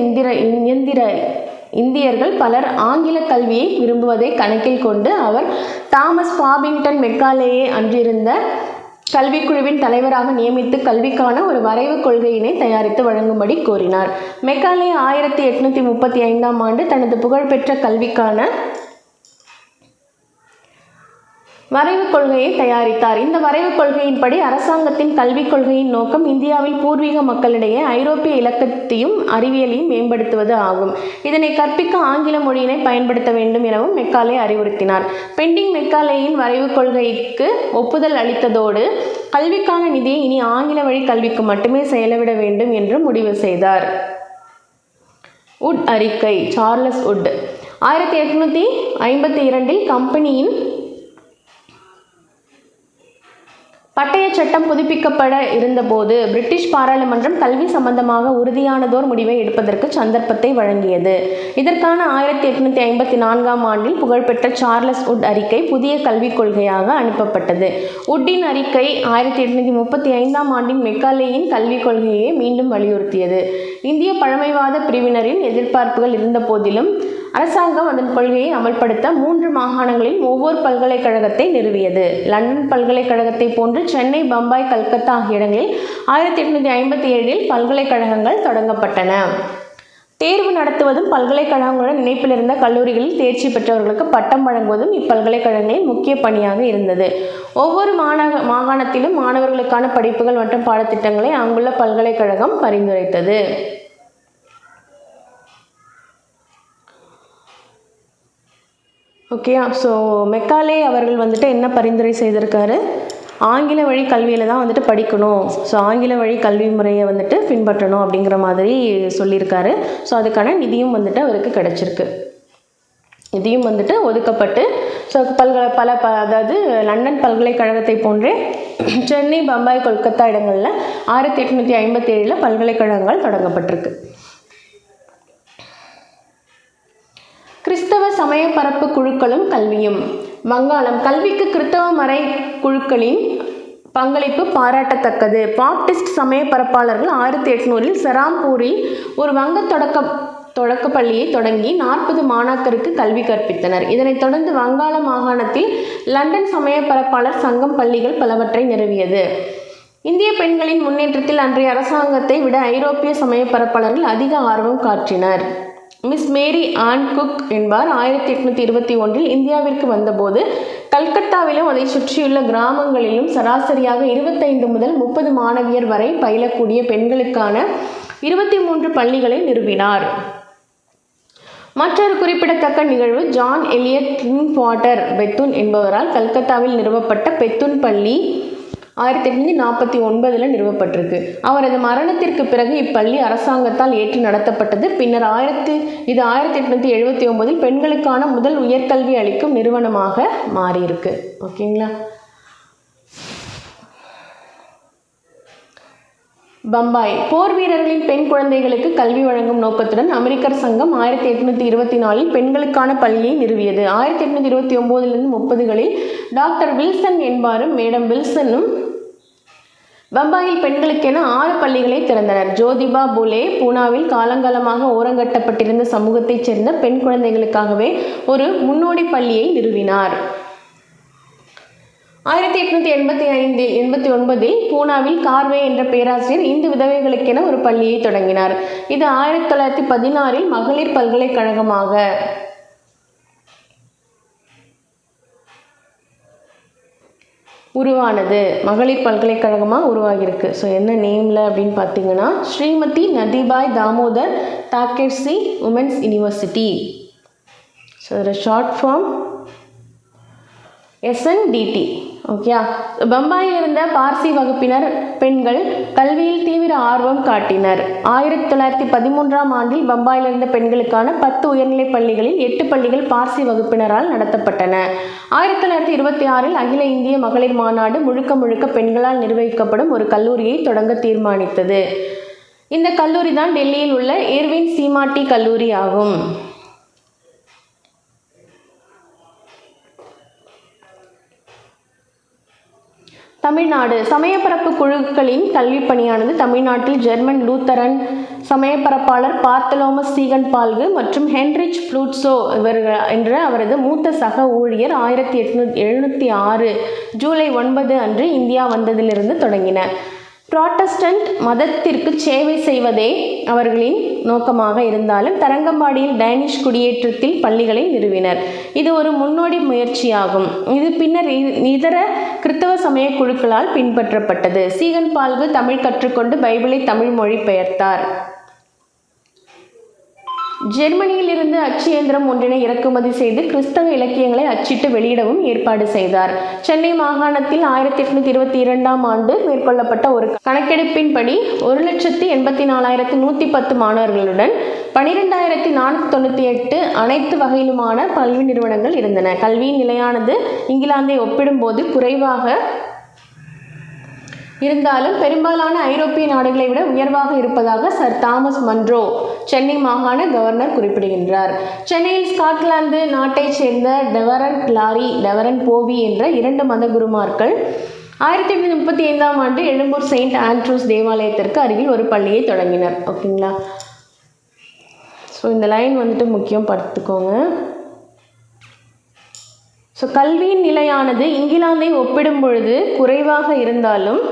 இந்தியர்கள் பலர் ஆங்கில கல்வியை விரும்புவதை கணக்கில் கொண்டு அவர் தாமஸ் பாபிங்டன் மெக்காலேயை அன்றிருந்த கல்விக்குழுவின் தலைவராக நியமித்து கல்விக்கான ஒரு வரைவு கொள்கையினை தயாரித்து வழங்கும்படி கோரினார். மெக்காலே 1835ஆம் ஆண்டு தனது புகழ்பெற்ற கல்விக்கான வரைவு கொள்கையை தயாரித்தார். இந்த வரைவு கொள்கையின்படி அரசாங்கத்தின் கல்விக் கொள்கையின் நோக்கம் இந்தியாவில் பூர்வீக மக்களிடையே ஐரோப்பிய இலக்கியத்தையும் அறிவியலையும் மேம்படுத்துவது ஆகும். இதனை கற்பிக்க ஆங்கில மொழியினை பயன்படுத்த வேண்டும் எனவும் மெக்காலே அறிவுறுத்தினார். பெண்டிங் மெக்காலேயின் வரைவு கொள்கைக்கு ஒப்புதல் அளித்ததோடு கல்விக்கான நிதியை இனி ஆங்கில வழி கல்விக்கு மட்டுமே செலவிட வேண்டும் என்று முடிவு செய்தார். உட் அறிக்கை. சார்லஸ் உட் 1852 கம்பெனியின் பட்டய சட்டம் புதுப்பிக்கப்பட இருந்தபோது பிரிட்டிஷ் பாராளுமன்றம் கல்வி சம்பந்தமாக உறுதியானதோர் முடிவை எடுப்பதற்கு சந்தர்ப்பத்தை வழங்கியது. இதற்கான 1854ஆம் ஆண்டில் புகழ்பெற்ற சார்லஸ் உட் அறிக்கை புதிய கல்விக் கொள்கையாக அனுப்பப்பட்டது. உட்டின் அறிக்கை 1835ஆம் ஆண்டின் மெக்காலேயின் கல்விக் கொள்கையை மீண்டும் வலியுறுத்தியது. இந்திய பழமைவாத பிரிவினரின் எதிர்பார்ப்புகள் இருந்த போதிலும் அரசாங்கம் அதன் கொள்கையை அமல்படுத்த 3 மாகாணங்களில் ஒவ்வொரு பல்கலைக்கழகத்தை நிறுவியது. லண்டன் பல்கலைக்கழகத்தை போன்று சென்னை, பம்பாய், கல்கத்தா ஆகிய இடங்களில் 1857இல் பல்கலைக்கழகங்கள் தொடங்கப்பட்டன. தேர்வு நடத்துவதும் பல்கலைக்கழகங்களுடன் இணைப்பில் இருந்த கல்லூரிகளில் தேர்ச்சி பெற்றவர்களுக்கு பட்டம் வழங்குவதும் இப்பல்கலைக்கழகங்களின் முக்கிய பணியாக இருந்தது. ஒவ்வொரு மாகாணத்திலும் மாணவர்களுக்கான படிப்புகள் மற்றும் பாடத்திட்டங்களை அங்குள்ள பல்கலைக்கழகம் பரிந்துரைத்தது. ஓகே. ஸோ மெக்காலே அவர்கள் வந்துட்டு என்ன பரிந்துரை செய்திருக்காரு, ஆங்கில வழி கல்வியில் தான் வந்துட்டு படிக்கணும், ஸோ ஆங்கில வழி கல்வி முறையை வந்துட்டு பின்பற்றணும் அப்படிங்கிற மாதிரி சொல்லியிருக்காரு. ஸோ அதுக்கான நிதியும் வந்துட்டு அவருக்கு கிடச்சிருக்கு. நிதியும் வந்துட்டு ஒதுக்கப்பட்டு ஸோ அதாவது லண்டன் பல்கலைக்கழகத்தை போன்றே சென்னை, பம்பாய், கொல்கத்தா இடங்களில் 1857 பல்கலைக்கழகங்கள் தொடங்கப்பட்டிருக்கு. கிறிஸ்தவ சமய பரப்பு குழுக்களும் கல்வியும். வங்காளம். கல்விக்கு கிறிஸ்தவ மறை குழுக்களின் பங்களிப்பு பாராட்டத்தக்கது. பாப்டிஸ்ட் சமய பரப்பாளர்கள் 1800இல் செராம்பூரில் ஒரு வங்க தொடக்க பள்ளியை தொடங்கி 40 மாணாக்கருக்கு கல்வி கற்பித்தனர். இதனைத் தொடர்ந்து வங்காள மாகாணத்தில் லண்டன் சமய பரப்பாளர் சங்கம் பள்ளிகள் பலவற்றை நிறுவியது. இந்திய பெண்களின் முன்னேற்றத்தில் அன்றைய அரசாங்கத்தை விட ஐரோப்பிய சமய பரப்பாளர்கள் அதிக ஆர்வம் காட்டினர். மிஸ் மேரி ஆன் குக் என்பார் 1821இல் இந்தியாவிற்கு வந்தபோது கல்கத்தாவிலும் அதை சுற்றியுள்ள கிராமங்களிலும் சராசரியாக 25 முதல் 30 மாணவியர் வரை பயிலக்கூடிய பெண்களுக்கான 23 பள்ளிகளை நிறுவினார். மற்றொரு குறிப்பிடத்தக்க நிகழ்வு ஜான் எலியட் கிங்வாட்டர் பெத்துன் என்பவரால் கல்கத்தாவில் நிறுவப்பட்ட பெத்துன் பள்ளி 1849 நிறுவப்பட்டிருக்கு. அவரது மரணத்திற்கு பிறகு இப்பள்ளி அரசாங்கத்தால் ஏற்று நடத்தப்பட்டது. பின்னர் 1879இல் பெண்களுக்கான முதல் உயர்கல்வி அளிக்கும் நிறுவனமாக மாறியிருக்கு. ஓகேங்களா. பம்பாய். போர் வீரர்களின் பெண் குழந்தைகளுக்கு கல்வி வழங்கும் நோக்கத்துடன் அமெரிக்கர் சங்கம் 1824இல் பெண்களுக்கான பள்ளியை நிறுவியது. 1829 30களில் டாக்டர் வில்சன் என்பாரும் மேடம் வில்சனும் பம்பாயில் பெண்களுக்கென 6 பள்ளிகளை திறந்தனர். ஜோதிபா புலே பூனாவில் காலங்காலமாக ஓரங்கட்டப்பட்டிருந்த சமூகத்தைச் சேர்ந்த பெண் குழந்தைகளுக்காகவே ஒரு முன்னோடி பள்ளியை நிறுவினார். 1889இல் பூனாவில் கார்வே என்ற பேராசிரியர் இந்து விதவைகளுக்கென ஒரு பள்ளியை தொடங்கினார். இது 1916இல் மகளிர் பல்கலைக்கழகமாக உருவானது, மகளிர் பல்கலைக்கழகமாக உருவாகியிருக்கு. ஸோ என்ன நேமில் அப்படின்னு பார்த்தீங்கன்னா Shrimati Nathibai Damodar Thackersey women's university. So அதோட ஷார்ட் ஃபார்ம் SNDT. ஓகே. பம்பாயில் இருந்த பார்சி வகுப்பினர் பெண்கள் கல்வியில் தீவிர ஆர்வம் காட்டினர். 1913ஆம் ஆண்டில் பம்பாயில் இருந்த பெண்களுக்கான 10 உயர்நிலைப் பள்ளிகளில் 8 பள்ளிகள் பார்சி வகுப்பினரால் நடத்தப்பட்டன. 1926இல் அகில இந்திய மகளிர் மாநாடு முழுக்க பெண்களால் நிர்வகிக்கப்படும் ஒரு கல்லூரியை தொடங்க தீர்மானித்தது. இந்த கல்லூரி தான் டெல்லியில் உள்ள இர்வின் சீமாட்டி கல்லூரி ஆகும். தமிழ்நாடு சமயப்பரப்பு குழுக்களின் கல்வி பணியானது தமிழ்நாட்டில் ஜெர்மன் லூத்தரன் சமயப்பரப்பாளர் பார்த்தலோமஸ் சீகன் பால்கு மற்றும் ஹென்ரிச் ப்ளூட்சோ என்ற அவரது மூத்த சக ஊழியர் 1876 ஜூலை 9 அன்று இந்தியா வந்ததிலிருந்து தொடங்கின. புராட்டஸ்டன்ட் மதத்திற்கு சேவை செய்வதே அவர்களின் நோக்கமாக இருந்தாலும் தரங்கம்பாடியில் டேனிஷ் குடியேற்றத்தில் பள்ளிகளை நிறுவினர். இது ஒரு முன்னோடி முயற்சியாகும். இது பின்னர் இதர கிறித்தவ சமய குழுக்களால் பின்பற்றப்பட்டது. சீகன் பால்கு தமிழ் கற்றுக்கொண்டு பைபிளை தமிழ் மொழி பெயர்த்தார். ஜெர்மனியில் இருந்து அச்சு இயந்திரம் ஒன்றினை இறக்குமதி செய்து கிறிஸ்தவ இலக்கியங்களை அச்சிட்டு வெளியிடவும் ஏற்பாடு செய்தார். சென்னை மாகாணத்தில் 1822ஆம் ஆண்டு மேற்கொள்ளப்பட்ட ஒரு கணக்கெடுப்பின்படி 1,84,110 மாணவர்களுடன் 12,498 அனைத்து வகையிலுமான கல்வி நிறுவனங்கள் இருந்தன. கல்வியின் நிலையானது இங்கிலாந்தை ஒப்பிடும்போது குறைவாக இருந்தாலும் பெரும்பாலான ஐரோப்பிய நாடுகளை விட உயர்வாக இருப்பதாக சர் தாமஸ் மன்றோ சென்னை மாகாண கவர்னர் குறிப்பிடுகின்றார். சென்னையில் ஸ்காட்லாந்து நாட்டைச் சேர்ந்த டெவரன் லாரி, டெவரன் போவி என்ற 2 மத குருமார்கள் 1835ஆம் ஆண்டு எழும்பூர் செயின்ட் ஆண்ட்ரூஸ் தேவாலயத்திற்கு அருகில் ஒரு பள்ளியை தொடங்கினர். ஓகேங்களா. ஸோ இந்த லைன் வந்துட்டு முக்கியம் பார்த்துக்கோங்க. ஸோ கல்வியின் நிலையானது இங்கிலாந்தை ஒப்பிடும் பொழுது குறைவாக இருந்தாலும்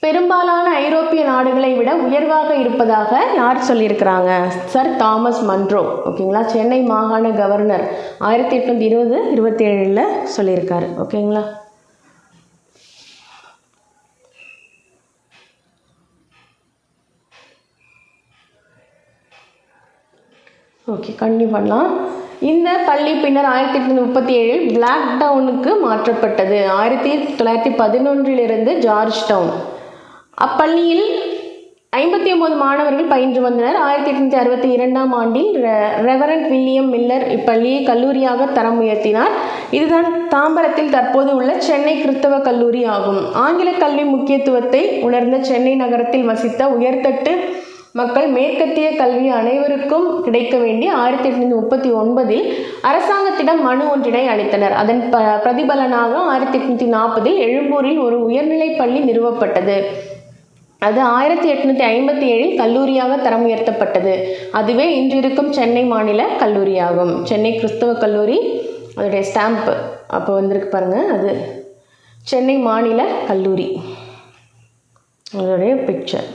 பெரும்பாலான ஐரோப்பிய நாடுகளை விட உயர்வாக இருப்பதாக யார் சொல்லியிருக்கிறாங்க? Sir Thomas Munro. ஓகேங்களா. சென்னை மாகாண கவர்னர் 1820-27 சொல்லியிருக்காரு. ஓகேங்களா. ஓகே, கண்டிப்பாக பண்ணலாம். இந்த பள்ளி பின்னர் 1837 பிளாக் டவுனுக்கு மாற்றப்பட்டது. 1911 ஜார்ஜ் டவுன். அப்பள்ளியில் 59 மாணவர்கள் பயின்று வந்தனர். 1862ஆம் ஆண்டில் ரெவரண்ட் வில்லியம் மில்லர் இப்பள்ளியை கல்லூரியாக தரம் உயர்த்தினார். இதுதான் தாம்பரத்தில் தற்போது உள்ள சென்னை கிறிஸ்தவ கல்லூரி ஆகும். ஆங்கில கல்வி முக்கியத்துவத்தை உணர்ந்த சென்னை நகரத்தில் வசித்த உயர்தட்டு மக்கள் மேற்கத்திய கல்வி அனைவருக்கும் கிடைக்க வேண்டி 1839இல் அரசாங்கத்திடம் மனு ஒன்றினை அளித்தனர். அதன் பிரதிபலனாக 1840இல் எழும்பூரில் ஒரு உயர்நிலை பள்ளி நிறுவப்பட்டது. அது 1857இல் கல்லூரியாக தரம் உயர்த்தப்பட்டது. அதுவே இன்றிருக்கும் சென்னை மாநில கல்லூரியாகும். சென்னை கிறிஸ்தவ கல்லூரி, அதோடைய ஸ்டாம்ப்பு அப்போ வந்திருக்கு பாருங்கள், அது சென்னை மாநில கல்லூரி, அதோடைய பிக்சர்.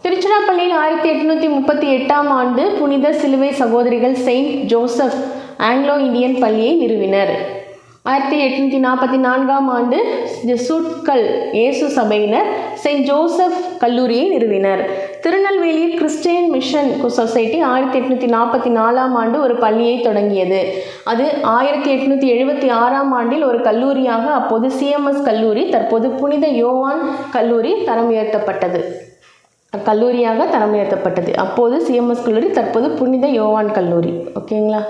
திருச்சிராப்பள்ளியில் 1838ஆம் ஆண்டு புனித சிலுவை சகோதரிகள் செயின்ட் ஜோசப் ஆங்கிலோ இந்தியன் பள்ளியை நிறுவினர். 1844ஆம் ஆண்டு ஜெசூட்கள் இயேசு சபையினர் செயின்ட் ஜோசப் கல்லூரியை நிறுவினர். திருநெல்வேலியில் கிறிஸ்டியன் மிஷன் சொசைட்டி 1844ஆம் ஆண்டு ஒரு பள்ளியை தொடங்கியது. அது 1876ஆம் ஆண்டில் ஒரு கல்லூரியாக, அப்போது CMS கல்லூரி, தற்போது புனித யோவான் கல்லூரி தரம் உயர்த்தப்பட்டது. கல்லூரியாக தரம் உயர்த்தப்பட்டது. அப்போது CMS கல்லூரி, தற்போது புனித யோவான் கல்லூரி. ஓகேங்களா.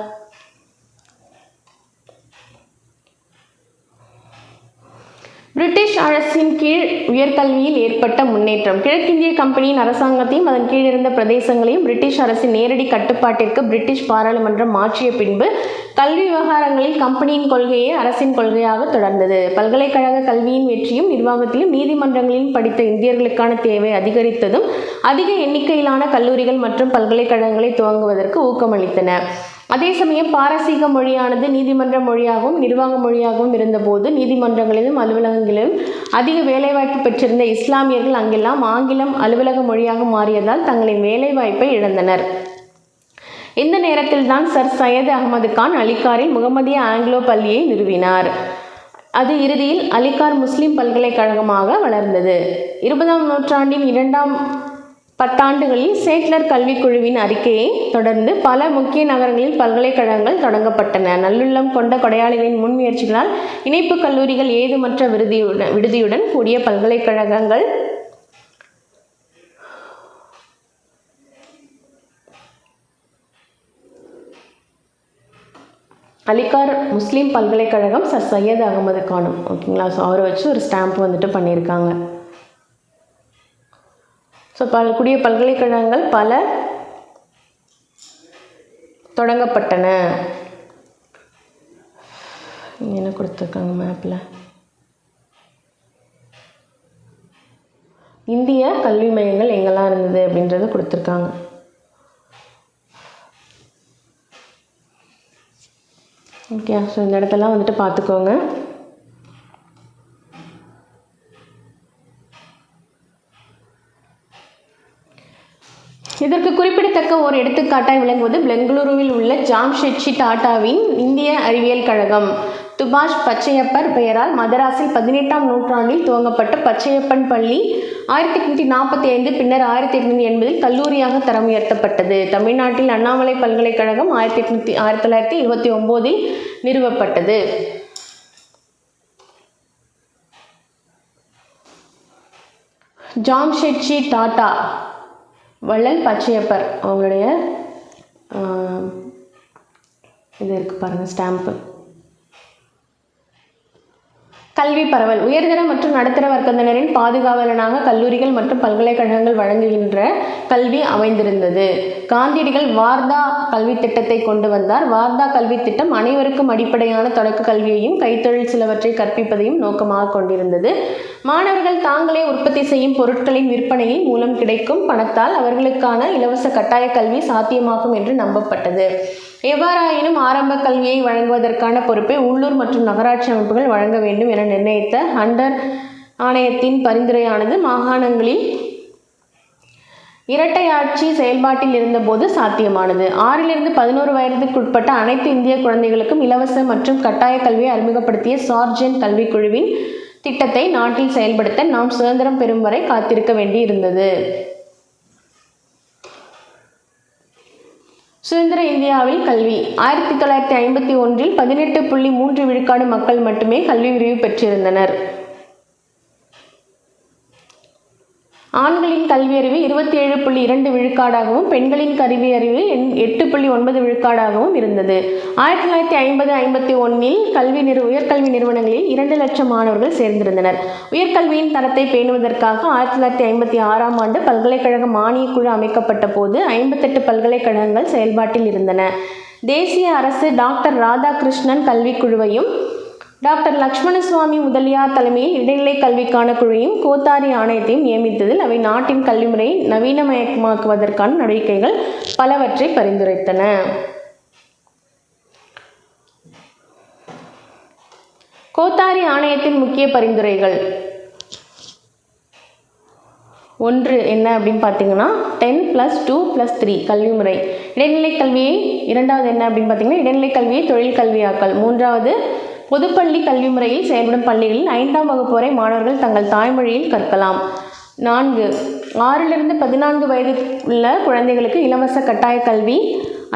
பிரிட்டிஷ் அரசின் கீழ் உயர்கல்வியில் ஏற்பட்ட முன்னேற்றம். கிழக்கிந்திய கம்பெனியின் அரசாங்கத்தையும் அதன் கீழ் இருந்த பிரதேசங்களையும் பிரிட்டிஷ் அரசின் நேரடி கட்டுப்பாட்டிற்கு பிரிட்டிஷ் பாராளுமன்றம் மாற்றிய பின்பு கல்வி விவகாரங்களில் கம்பெனியின் கொள்கையே அரசின் கொள்கையாக தொடர்ந்தது. பல்கலைக்கழக கல்வியின் வெற்றியும் நிர்வாகத்திலும் நீதிமன்றங்களிலும் படித்த இந்தியர்களுக்கான தேவை அதிகரித்ததும் அதிக எண்ணிக்கையிலான கல்லூரிகள் மற்றும் பல்கலைக்கழகங்களை துவங்குவதற்கு ஊக்கமளித்தன. அதே சமயம் பாரசீக மொழியானது நீதிமன்ற மொழியாகவும் நிர்வாக மொழியாகவும் இருந்தபோது நீதிமன்றங்களிலும் அலுவலகங்களிலும் அதிக வேலைவாய்ப்பு பெற்றிருந்த இஸ்லாமியர்கள் அங்கெல்லாம் ஆங்கிலம் அலுவலக மொழியாக மாறியதால் தங்களின் வேலைவாய்ப்பை இழந்தனர். இந்த நேரத்தில் தான் சர் சையத் அகமது கான் அலிகாரில் முகமதிய ஆங்கிலோ பள்ளியை நிறுவினார். அது இறுதியில் அலிகார் முஸ்லிம் பல்கலைக்கழகமாக வளர்ந்தது. 20ஆம் நூற்றாண்டின் 2ஆம் பத்தாண்டுகளில் சேட்லர் கல்விக்குழுவின் அறிக்கையை தொடர்ந்து பல முக்கிய நகரங்களில் பல்கலைக்கழகங்கள் தொடங்கப்பட்டன. நல்லுள்ளம் கொண்ட கொடையாளிகளின் முன்முயற்சிகளால் இணைப்பு கல்லூரிகள், ஏதுமற்ற விடுதியுடன் கூடிய பல்கலைக்கழகங்கள், அலிகார் முஸ்லீம் பல்கலைக்கழகம் சர் சையத் அகமது கானும், ஓகேங்களா. ஸோ அவரை வச்சு ஒரு ஸ்டாம்ப் வந்துட்டு பண்ணியிருக்காங்க. ஸோ கூடிய பல்கலைக்கழகங்கள் பல தொடங்கப்பட்டன. என்ன கொடுத்துருக்காங்க மேப்பில்? இந்திய கல்வி மையங்கள் எங்கெல்லாம் இருந்தது அப்படின்றது கொடுத்துருக்காங்க. ஓகே, ஸோ இந்த இடத்தெல்லாம் வந்துட்டு பார்த்துக்கோங்க. இதற்கு குறிப்பிடத்தக்க ஒரு எடுத்துக்காட்டாய் விளங்குவது பெங்களூருவில் உள்ள ஜாம்ஷெட்ஜி டாட்டாவின் இந்திய அறிவியல் கழகம். சுபாஷ் பச்சையப்பர் பெயரால் மதராஸில் 18ஆம் நூற்றாண்டில் துவங்கப்பட்ட பச்சையப்பன் பள்ளி 1845 பின்னர் 1880 கல்லூரியாக தரம் உயர்த்தப்பட்டது. தமிழ்நாட்டில் அண்ணாமலை பல்கலைக்கழகம் 1929 நிறுவப்பட்டது. ஜாம்ஷெட்ஜி டாட்டா, வள்ளல் பச்சையப்பர் அவங்களுடைய இது இருக்குது பாருங்கள், ஸ்டாம்ப்பு. கல்வி பரவல். உயர்தர மற்றும் நடுத்தர வர்க்கத்தினரின் பாதுகாவலனாக கல்லூரிகள் மற்றும் பல்கலைக்கழகங்கள் வழங்குகின்ற கல்வி அமைந்திருந்தது. காந்தியடிகள் வார்தா கல்வி திட்டத்தை கொண்டு வந்தார். வார்தா கல்வி திட்டம் அனைவருக்கும் அடிப்படையான தொடக்க கல்வியையும் கைத்தொழில் சிலவற்றை கற்பிப்பதையும் நோக்கமாக கொண்டிருந்தது. மாணவர்கள் தாங்களே உற்பத்தி செய்யும் பொருட்களின் விற்பனையின் மூலம் கிடைக்கும் பணத்தால் அவர்களுக்கான இலவச கட்டாய கல்வி சாத்தியமாகும் என்று நம்பப்பட்டது. எவ்வாறாயினும் ஆரம்ப கல்வியை வழங்குவதற்கான பொறுப்பை உள்ளூர் மற்றும் நகராட்சி அமைப்புகள் வழங்க வேண்டும் என நிர்ணயித்த ஹண்டர் ஆணையத்தின் பரிந்துரையானது மாகாணங்களில் இரட்டை ஆட்சி செயல்பாட்டில் இருந்தபோது சாத்தியமானது. 6லிருந்து 11 வயதுக்குட்பட்ட அனைத்து இந்திய குழந்தைகளுக்கும் இலவச மற்றும் கட்டாய கல்வியை அறிமுகப்படுத்திய சார்ஜென்ட் கல்விக்குழுவின் திட்டத்தை நாட்டில் செயல்படுத்த நாம் சுதந்திரம் பெறும் வரை காத்திருக்க வேண்டியிருந்தது. சுதந்திர இந்தியாவில் கல்வி. 1951 18.3 விழுக்காடு மக்கள் மட்டுமே கல்வி விரிவு பெற்றிருந்தனர். ஆண்களின் கல்வியறிவு 27.2 விழுக்காடாகவும் பெண்களின் கல்வியறிவு 8.9 விழுக்காடாகவும் இருந்தது. 1950-51 உயர்கல்வி நிறுவனங்களில் 2 லட்சம் மாணவர்கள் சேர்ந்திருந்தனர். உயர்கல்வியின் தரத்தை பேணுவதற்காக 1956ஆம் ஆண்டு பல்கலைக்கழக மானியக் குழு அமைக்கப்பட்ட போது 58 பல்கலைக்கழகங்கள் செயல்பாட்டில் இருந்தன. தேசிய அரசு டாக்டர் ராதாகிருஷ்ணன் கல்விக்குழுவையும் டாக்டர் லக்ஷ்மணசுவாமி முதலியார் தலைமையில் இடைநிலை கல்விக்கான குழுவையும் கோத்தாரி ஆணையத்தையும் நியமித்ததில் அவை நாட்டின் கல்வி முறையை நவீனமயமாக்குவதற்கான நடவடிக்கைகள் பலவற்றை பரிந்துரைத்தன. கோத்தாரி ஆணையத்தின் முக்கிய பரிந்துரைகள் 1 என்ன அப்படின்னு பார்த்தீங்கன்னா 10+2+3 கல்வி முறை. இடைநிலை கல்வியை 2வது என்ன அப்படின்னு பார்த்தீங்கன்னா இடைநிலை கல்வியை தொழில் கல்வியாக்கல். 3வது பொதுப்பள்ளி கல்வி முறையில் செயல்படும் பள்ளிகளில் 5ஆம் வகுப்பு வரை மாணவர்கள் தங்கள் தாய்மொழியில் கற்கலாம். 4 6லிருந்து 14 வயது உள்ள குழந்தைகளுக்கு இலவச கட்டாய கல்வி.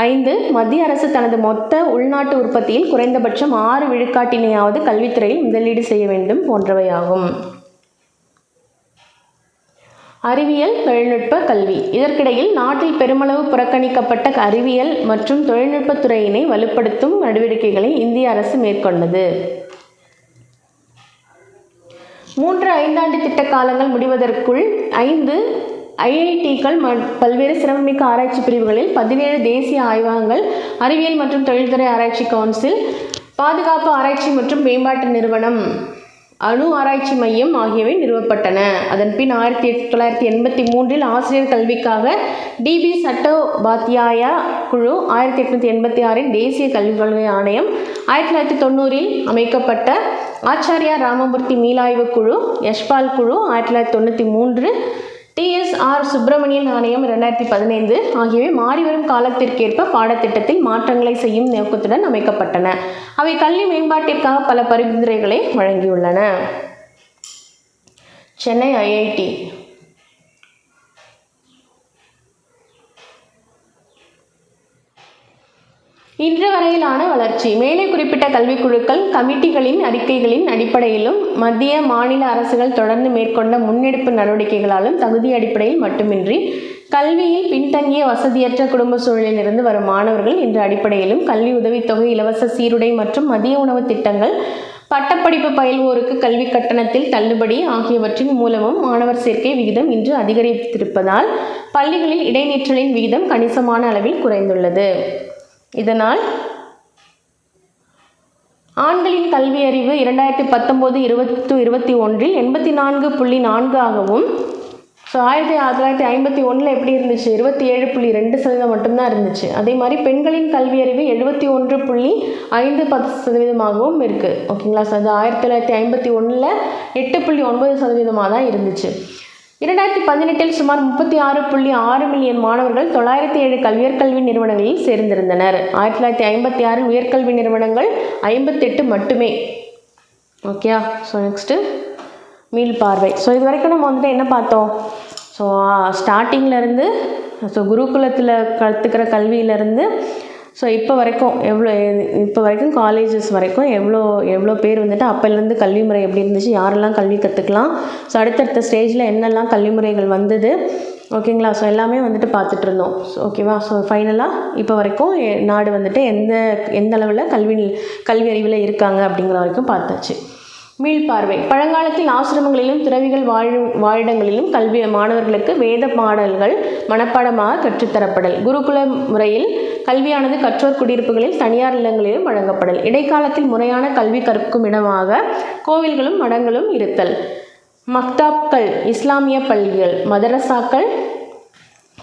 5 மத்திய அரசு தனது மொத்த உள்நாட்டு உற்பத்தியில் குறைந்தபட்சம் 6 விழுக்காட்டினையாவது கல்வித்துறையில் முதலீடு செய்ய வேண்டும் போன்றவையாகும். அறிவியல் தொழில்நுட்ப கல்வி. இதற்கிடையில் நாட்டில் பெருமளவு புறக்கணிக்கப்பட்ட அறிவியல் மற்றும் தொழில்நுட்பத் துறையினை வலுப்படுத்தும் நடவடிக்கைகளை இந்திய அரசு மேற்கொண்டது. 3 5ஆண்டு திட்ட காலங்கள் முடிவதற்குள் 5 IITகள் பல்வேறு சிறப்புமிக்க ஆராய்ச்சி பிரிவுகளில் 17 தேசிய ஆய்வகங்கள், அறிவியல் மற்றும் தொழில்துறை ஆராய்ச்சி கவுன்சில், பாதுகாப்பு ஆராய்ச்சி மற்றும் மேம்பாட்டு நிறுவனம், அணு ஆராய்ச்சி மையம் ஆகியவை நிறுவப்பட்டன. அதன்பின் 1983 ஆசிரியர் கல்விக்காக DB சட்டோபாத்யாயா குழு, 1886 தேசிய கல்விக் கொள்கை ஆணையம், 1990 அமைக்கப்பட்ட ஆச்சாரியா ராமமூர்த்தி மீளாய்வு குழு, யஷ்பால் குழு, 1993 TSR சுப்பிரமணியன் ஆணையம் 2015 ஆகியவை மாறிவரும் காலத்திற்கேற்ப பாடத்திட்டத்தில் மாற்றங்களை செய்யும் நோக்கத்துடன் அமைக்கப்பட்டன. அவை கல்வி மேம்பாட்டிற்காக பல பரிந்துரைகளை வழங்கியுள்ளன. சென்னை IIT. இன்று வரையிலான வளர்ச்சி. மேலே குறிப்பிட்ட கல்விக்குழுக்கள் கமிட்டிகளின் அறிக்கைகளின் அடிப்படையிலும் மத்திய மாநில அரசுகள் தொடர்ந்து மேற்கொண்ட முன்னெடுப்பு நடவடிக்கைகளாலும் தகுதி அடிப்படையில் மட்டுமின்றி கல்வியில் பின்தங்கிய வசதியற்ற குடும்ப சூழலில் இருந்து வரும் மாணவர்கள் என்ற அடிப்படையிலும் கல்வி உதவித்தொகை, இலவச சீருடை மற்றும் மதிய உணவு திட்டங்கள், பட்டப்படிப்பு பயில்வோருக்கு கல்வி கட்டணத்தில் தள்ளுபடி ஆகியவற்றின் மூலமும் மாணவர் சேர்க்கை விகிதம் இன்று அதிகரித்திருப்பதால் பள்ளிகளில் இடைநிற்றலின் விகிதம் கணிசமான அளவில் குறைந்துள்ளது. இதனால் ஆண்களின் கல்வி அறிவு 2019-2021 84.4 ஆகவும், ஸோ 1951 எப்படி இருந்துச்சு 27.2% மட்டும்தான் இருந்துச்சு. அதே மாதிரி பெண்களின் கல்வி அறிவு 71.5% இருக்குது. ஓகேங்களா? ஸோ அது 1951 8.9% தான் இருந்துச்சு. 2018 சுமார் 36.6 மில்லியன் மாணவர்கள் 907 உயர்கல்வி நிறுவனங்களில் சேர்ந்திருந்தனர். 1956 உயர்கல்வி நிறுவனங்கள் 58 மட்டுமே. ஓகே. ஸோ நெக்ஸ்ட்டு மீள்பார்வை. ஸோ இது வரைக்கும் நம்ம வந்துட்டு என்ன பார்த்தோம்? ஸோ ஸ்டார்டிங்லேருந்து குருகுலத்தில் கற்றுக்கிற கல்வியிலேருந்து ஸோ இப்போ வரைக்கும் காலேஜஸ் வரைக்கும் எவ்வளோ பேர் வந்துட்டு அப்போலேருந்து கல்வி முறை எப்படி இருந்துச்சு, யாரெல்லாம் கல்வி கற்றுக்கலாம், ஸோ அடுத்தடுத்த ஸ்டேஜில் என்னெல்லாம் கல்வி முறைகள் வந்தது, ஓகேங்களா? ஸோ எல்லாமே வந்துட்டு பார்த்துட்டு இருந்தோம். ஸோ ஓகேவா? ஸோ ஃபைனலாக இப்போ வரைக்கும் நாடு வந்துட்டு எந்த அளவில் கல்வி அறிவில் இருக்காங்க அப்படிங்கிற வரைக்கும் பார்த்தாச்சு. மீள்பார்வை. பழங்காலத்தில் ஆசிரமங்களிலும் துறவிகள் வாழிடங்களிலும் கல்வி மாணவர்களுக்கு வேத பாடல்கள் மனப்பாடமாக கற்றுத்தரப்படல். குருகுல முறையில் கல்வியானது கற்றோர் குடியிருப்புகளில் தனியார் இல்லங்களிலும் வழங்கப்படல். இடைக்காலத்தில் முறையான கல்வி கற்கும் இடமாக கோவில்களும் மடங்களும் இருத்தல். மக்தாப்கள் இஸ்லாமிய பள்ளிகள், மதரசாக்கள்,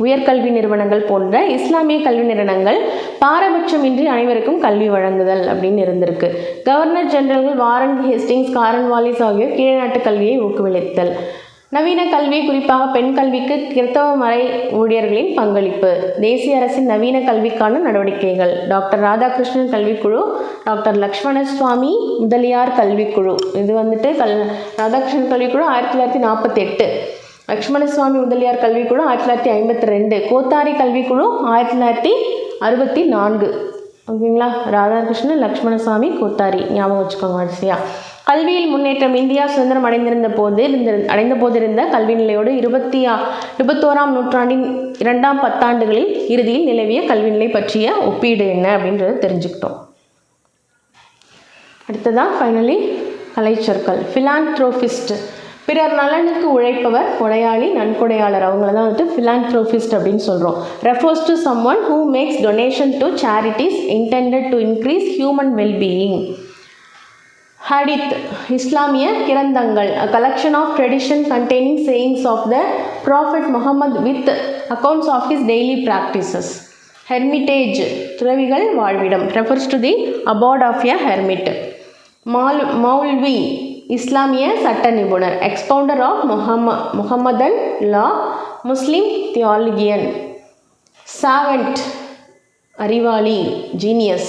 உயர்கல்வி நிறுவனங்கள் போன்ற இஸ்லாமிய கல்வி நிறுவனங்கள் பாரபட்சமின்றி அனைவருக்கும் கல்வி வழங்குதல் அப்படின்னு இருந்திருக்கு. கவர்னர் ஜெனரல்கள் வாரன் ஹேஸ்டிங்ஸ், காரன்வாலிஸ் ஆகியோர் கீழே நாட்டு கல்வியை ஊக்குவித்தல். நவீன கல்வி, குறிப்பாக பெண் கல்விக்கு கிறிஸ்தவ மறை ஊழியர்களின் பங்களிப்பு. தேசிய அரசின் நவீன கல்விக்கான நடவடிக்கைகள். டாக்டர் ராதாகிருஷ்ணன் கல்விக்குழு, டாக்டர் லக்ஷ்மணசுவாமி முதலியார் கல்விக்குழு. இது வந்துட்டு ராதாகிருஷ்ணன் கல்விக்குழு 1948, லக்ஷ்மணசுவாமி முதலியார் கல்விக்குழு 1952, கோத்தாரி கல்விக்குழு 1964. ஓகேங்களா? ராதாகிருஷ்ணன், லக்ஷ்மணசுவாமி, கோத்தாரி ஞாபகம் வச்சுக்கோங்க வரிசையாக. கல்வியில் முன்னேற்றம். இந்தியா சுதந்திரம் அடைந்த போதிருந்த கல்வி நிலையோடு 21ஆம் நூற்றாண்டின் 2ஆம் பத்தாண்டுகளில் இறுதியில் நிலவிய கல்வி நிலை பற்றிய ஒப்பீடு என்ன அப்படின்றத தெரிஞ்சுக்கிட்டோம். அடுத்ததான் ஃபைனலி கலைச்சொற்கள். ஃபிலான்த்ரோபிஸ்ட், பிறர் நலனுக்கு உழைப்பவர், கொடையாளி, நன்கொடையாளர், அவங்கள தான் வந்துட்டு ஃபிலான்த்ரோபிஸ்ட் அப்படின்னு சொல்கிறோம். Refers to someone who makes donation to charities intended to increase human wellbeing. ஹடித், இஸ்லாமிய கிரந்தங்கள், a collection of tradition containing sayings of the Prophet Muhammad with accounts of his daily practices. Hermitage, துறவிகள் வாழ்விடம், refers to the abode of a hermit. மௌல்வி, இஸ்லாமிய சட்ட நிபுணர், expounder of Muhammadan law, Muslim theologian. Savant, அறிவாளி, genius.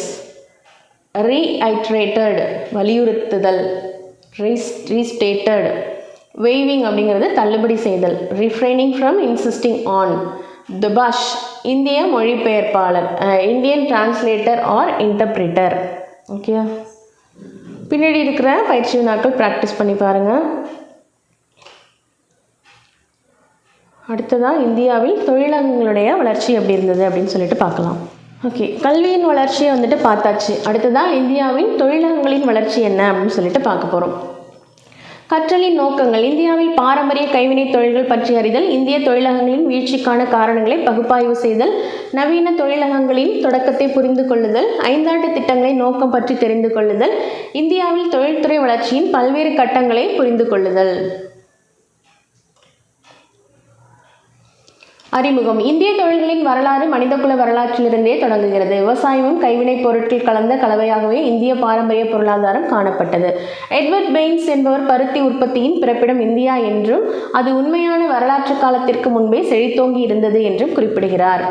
Reiterated, வலியுறுத்துதல், restated. Waiving அப்படிங்கிறது தள்ளுபடி செய்தல். Refraining from insisting on. Dubash, இந்திய மொழிபெயர்ப்பாளர், Indian translator or interpreter. Okay, பின்னாடி இருக்கிற பயிற்சி வினாக்கள் ப்ராக்டிஸ் பண்ணி பாருங்கள். அடுத்ததாக இந்தியாவில் தொழிலகங்களுடைய வளர்ச்சி எப்படி இருந்தது அப்படின்னு சொல்லிட்டு பார்க்கலாம். ஓகே, கல்வியின் வளர்ச்சியை வந்துட்டு பார்த்தாச்சு. அடுத்ததாக இந்தியாவின் தொழிலகங்களின் வளர்ச்சி என்ன அப்படின்னு சொல்லிட்டு பார்க்க போகிறோம். கற்றலின் நோக்கங்கள். இந்தியாவில் பாரம்பரிய கைவினை தொழில்கள் பற்றி அறிதல், இந்திய தொழிலகங்களின் வீழ்ச்சிக்கான காரணங்களை பகுப்பாய்வு செய்தல், நவீன தொழிலகங்களின் தொடக்கத்தை புரிந்து கொள்ளுதல், 5 ஆண்டு திட்டங்களின் நோக்கம் பற்றி தெரிந்து கொள்ளுதல், இந்தியாவில் தொழில்துறை வளர்ச்சியின் பல்வேறு கட்டங்களை புரிந்து கொள்ளுதல். அறிமுகம். இந்திய தொழில்களின் வரலாறு மனிதகுல வரலாற்றிலிருந்தே தொடங்குகிறது. விவசாயமும் கைவினைப் பொருட்கள் கலந்த கலவையாகவே இந்திய பாரம்பரிய பொருளாதாரம் காணப்பட்டது. எட்வர்ட் பெய்ன்ஸ் என்பவர் பருத்தி உற்பத்தியின் பிறப்பிடம் இந்தியா என்றும் அது உண்மையான வரலாற்று காலத்திற்கு முன்பே செழித்தோங்கி இருந்தது என்றும் குறிப்பிடுகிறார்.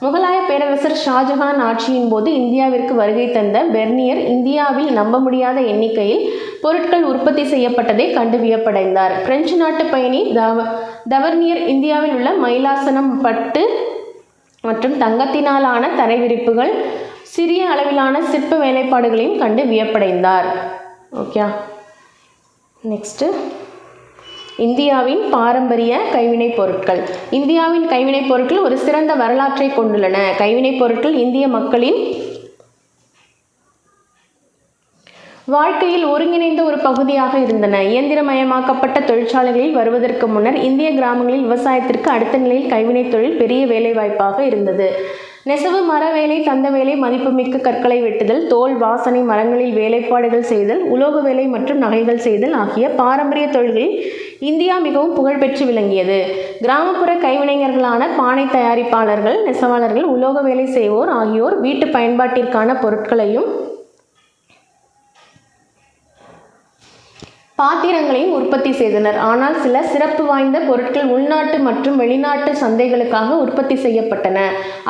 முகலாய பேரரசர் ஷாஜஹான் ஆட்சியின் போது இந்தியாவிற்கு வருகை தந்த பெர்னியர் இந்தியாவில் நம்ப முடியாத எண்ணிக்கையில் பொருட்கள் உற்பத்தி செய்யப்பட்டதை கண்டு வியப்படைந்தார். பிரெஞ்சு நாட்டு பயணி தவர்னியர் இந்தியாவில் உள்ள மயிலாசனம் பட்டு மற்றும் தங்கத்தினாலான தரை விரிப்புகள், சிறிய அளவிலான சிற்ப வேலைப்பாடுகளையும் கண்டு வியப்படைந்தார். ஓகே, நெக்ஸ்ட்டு இந்தியாவின் பாரம்பரிய கைவினைப் பொருட்கள். இந்தியாவின் கைவினைப் பொருட்கள் ஒரு சிறந்த வரலாற்றை கொண்டுள்ளன. கைவினைப் பொருட்கள் இந்திய மக்களின் வாழ்க்கையில் ஒருங்கிணைந்த ஒரு பகுதியாக இருந்தன. இயந்திரமயமாக்கப்பட்ட தொழிற்சாலைகளில் வருவதற்கு முன்னர் இந்திய கிராமங்களில் விவசாயத்திற்கு அடுத்த நிலையில் கைவினைத் தொழில் பெரிய வேலைவாய்ப்பாக இருந்தது. நெசவு, மர வேலை, தந்த வேலை, மதிப்புமிக்க கற்களை வெட்டுதல், தோல், வாசனை, மரங்களில் வேலைப்பாடுகள் செய்தல், உலோக வேலை மற்றும் நகைகள் செய்தல் ஆகிய பாரம்பரிய தொழில்களில் இந்தியா மிகவும் புகழ்பெற்று விளங்கியது. கிராமப்புற கைவினைஞர்களான பானை தயாரிப்பாளர்கள், நெசவாளர்கள், உலோக வேலை செய்வோர் ஆகியோர் வீட்டு பயன்பாட்டிற்கான பொருட்களையும் பாத்திரங்களையும் உற்பத்தி செய்தனர். ஆனால் சில சிறப்பு வாய்ந்த பொருட்கள் உள்நாட்டு மற்றும் வெளிநாட்டு சந்தைகளுக்காக உற்பத்தி செய்யப்பட்டன.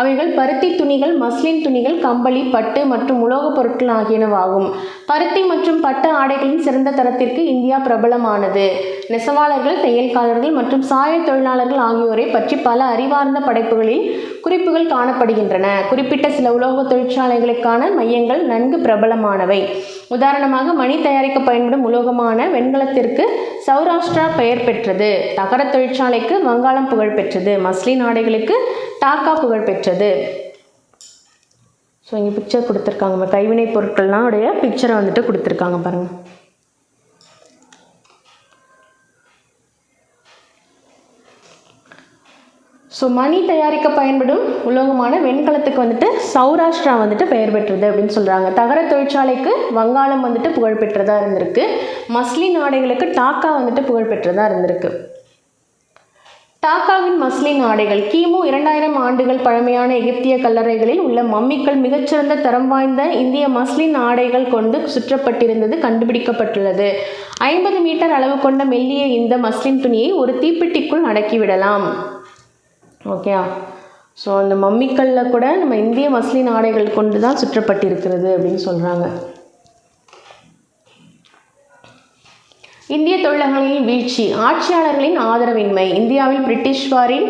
அவைகள் பருத்தி துணிகள், மஸ்லின் துணிகள், கம்பளி, பட்டு மற்றும் உலோகப் பொருட்கள் ஆகியனவாகும். பருத்தி மற்றும் பட்டு ஆடைகளின் சிறந்த தரத்திற்கு இந்தியா பிரபலமானது. நெசவாளர்கள், தையல்காரர்கள் மற்றும் சாய தொழிலாளர்கள் ஆகியோரை பற்றி பல அறிவார்ந்த படைப்புகளில் குறிப்புகள் காணப்படுகின்றன. குறிப்பிட்ட சில உலோக தொழிற்சாலைகளுக்கான மையங்கள் நன்கு பிரபலமானவை. உதாரணமாக, மணி தயாரிக்க பயன்படும் உலோகமான வெண்கலத்திற்கு சௌராஷ்டிரா பெயர் பெற்றது. தகர தொழிற்சாலைக்கு வங்காளம் புகழ் பெற்றது. மஸ்லின் ஆடைகளுக்கு டாக்கா புகழ் பெற்றது. ஸோ இங்கே பிக்சர் கொடுத்துருக்காங்க. கைவினைப் பொருட்கள்லாம் உடைய பிக்சரை வந்துட்டு கொடுத்துருக்காங்க பாருங்கள். ஸோ மணி தயாரிக்க பயன்படும் உலோகமான வெண்கலத்துக்கு வந்துட்டு சௌராஷ்டிரா வந்துட்டு பெயர் பெற்றது அப்படின்னு சொல்கிறாங்க. தகர தொழிற்சாலைக்கு வங்காளம் வந்துட்டு புகழ்பெற்றதாக இருந்திருக்கு. மஸ்லின் ஆடைகளுக்கு டாக்கா வந்துட்டு புகழ்பெற்றதாக இருந்திருக்கு. டாக்காவின் மஸ்லின் ஆடைகள் கிமு 2000 ஆண்டுகள் பழமையான எகிப்திய கல்லறைகளில் உள்ள மம்மிக்கள் மிகச்சிறந்த தரம் வாய்ந்த இந்திய மஸ்லின் ஆடைகள் கொண்டு சுற்றப்பட்டிருந்தது கண்டுபிடிக்கப்பட்டுள்ளது. 50 மீட்டர் அளவு கொண்ட மெல்லிய இந்த மஸ்லின் துணியை ஒரு தீப்பெட்டிக்குள் அடக்கிவிடலாம். ஓகே, ஸோ அந்த மம்மிக்கல்லில் கூட நம்ம இந்திய மஸ்லின் ஆடைகள் கொண்டு தான் சுற்றப்பட்டிருக்கிறது அப்படின்னு சொல்கிறாங்க. இந்திய தொழிலகங்களின் வீழ்ச்சி. ஆட்சியாளர்களின் ஆதரவின்மை. இந்தியாவில் பிரிட்டிஷ்வாரின்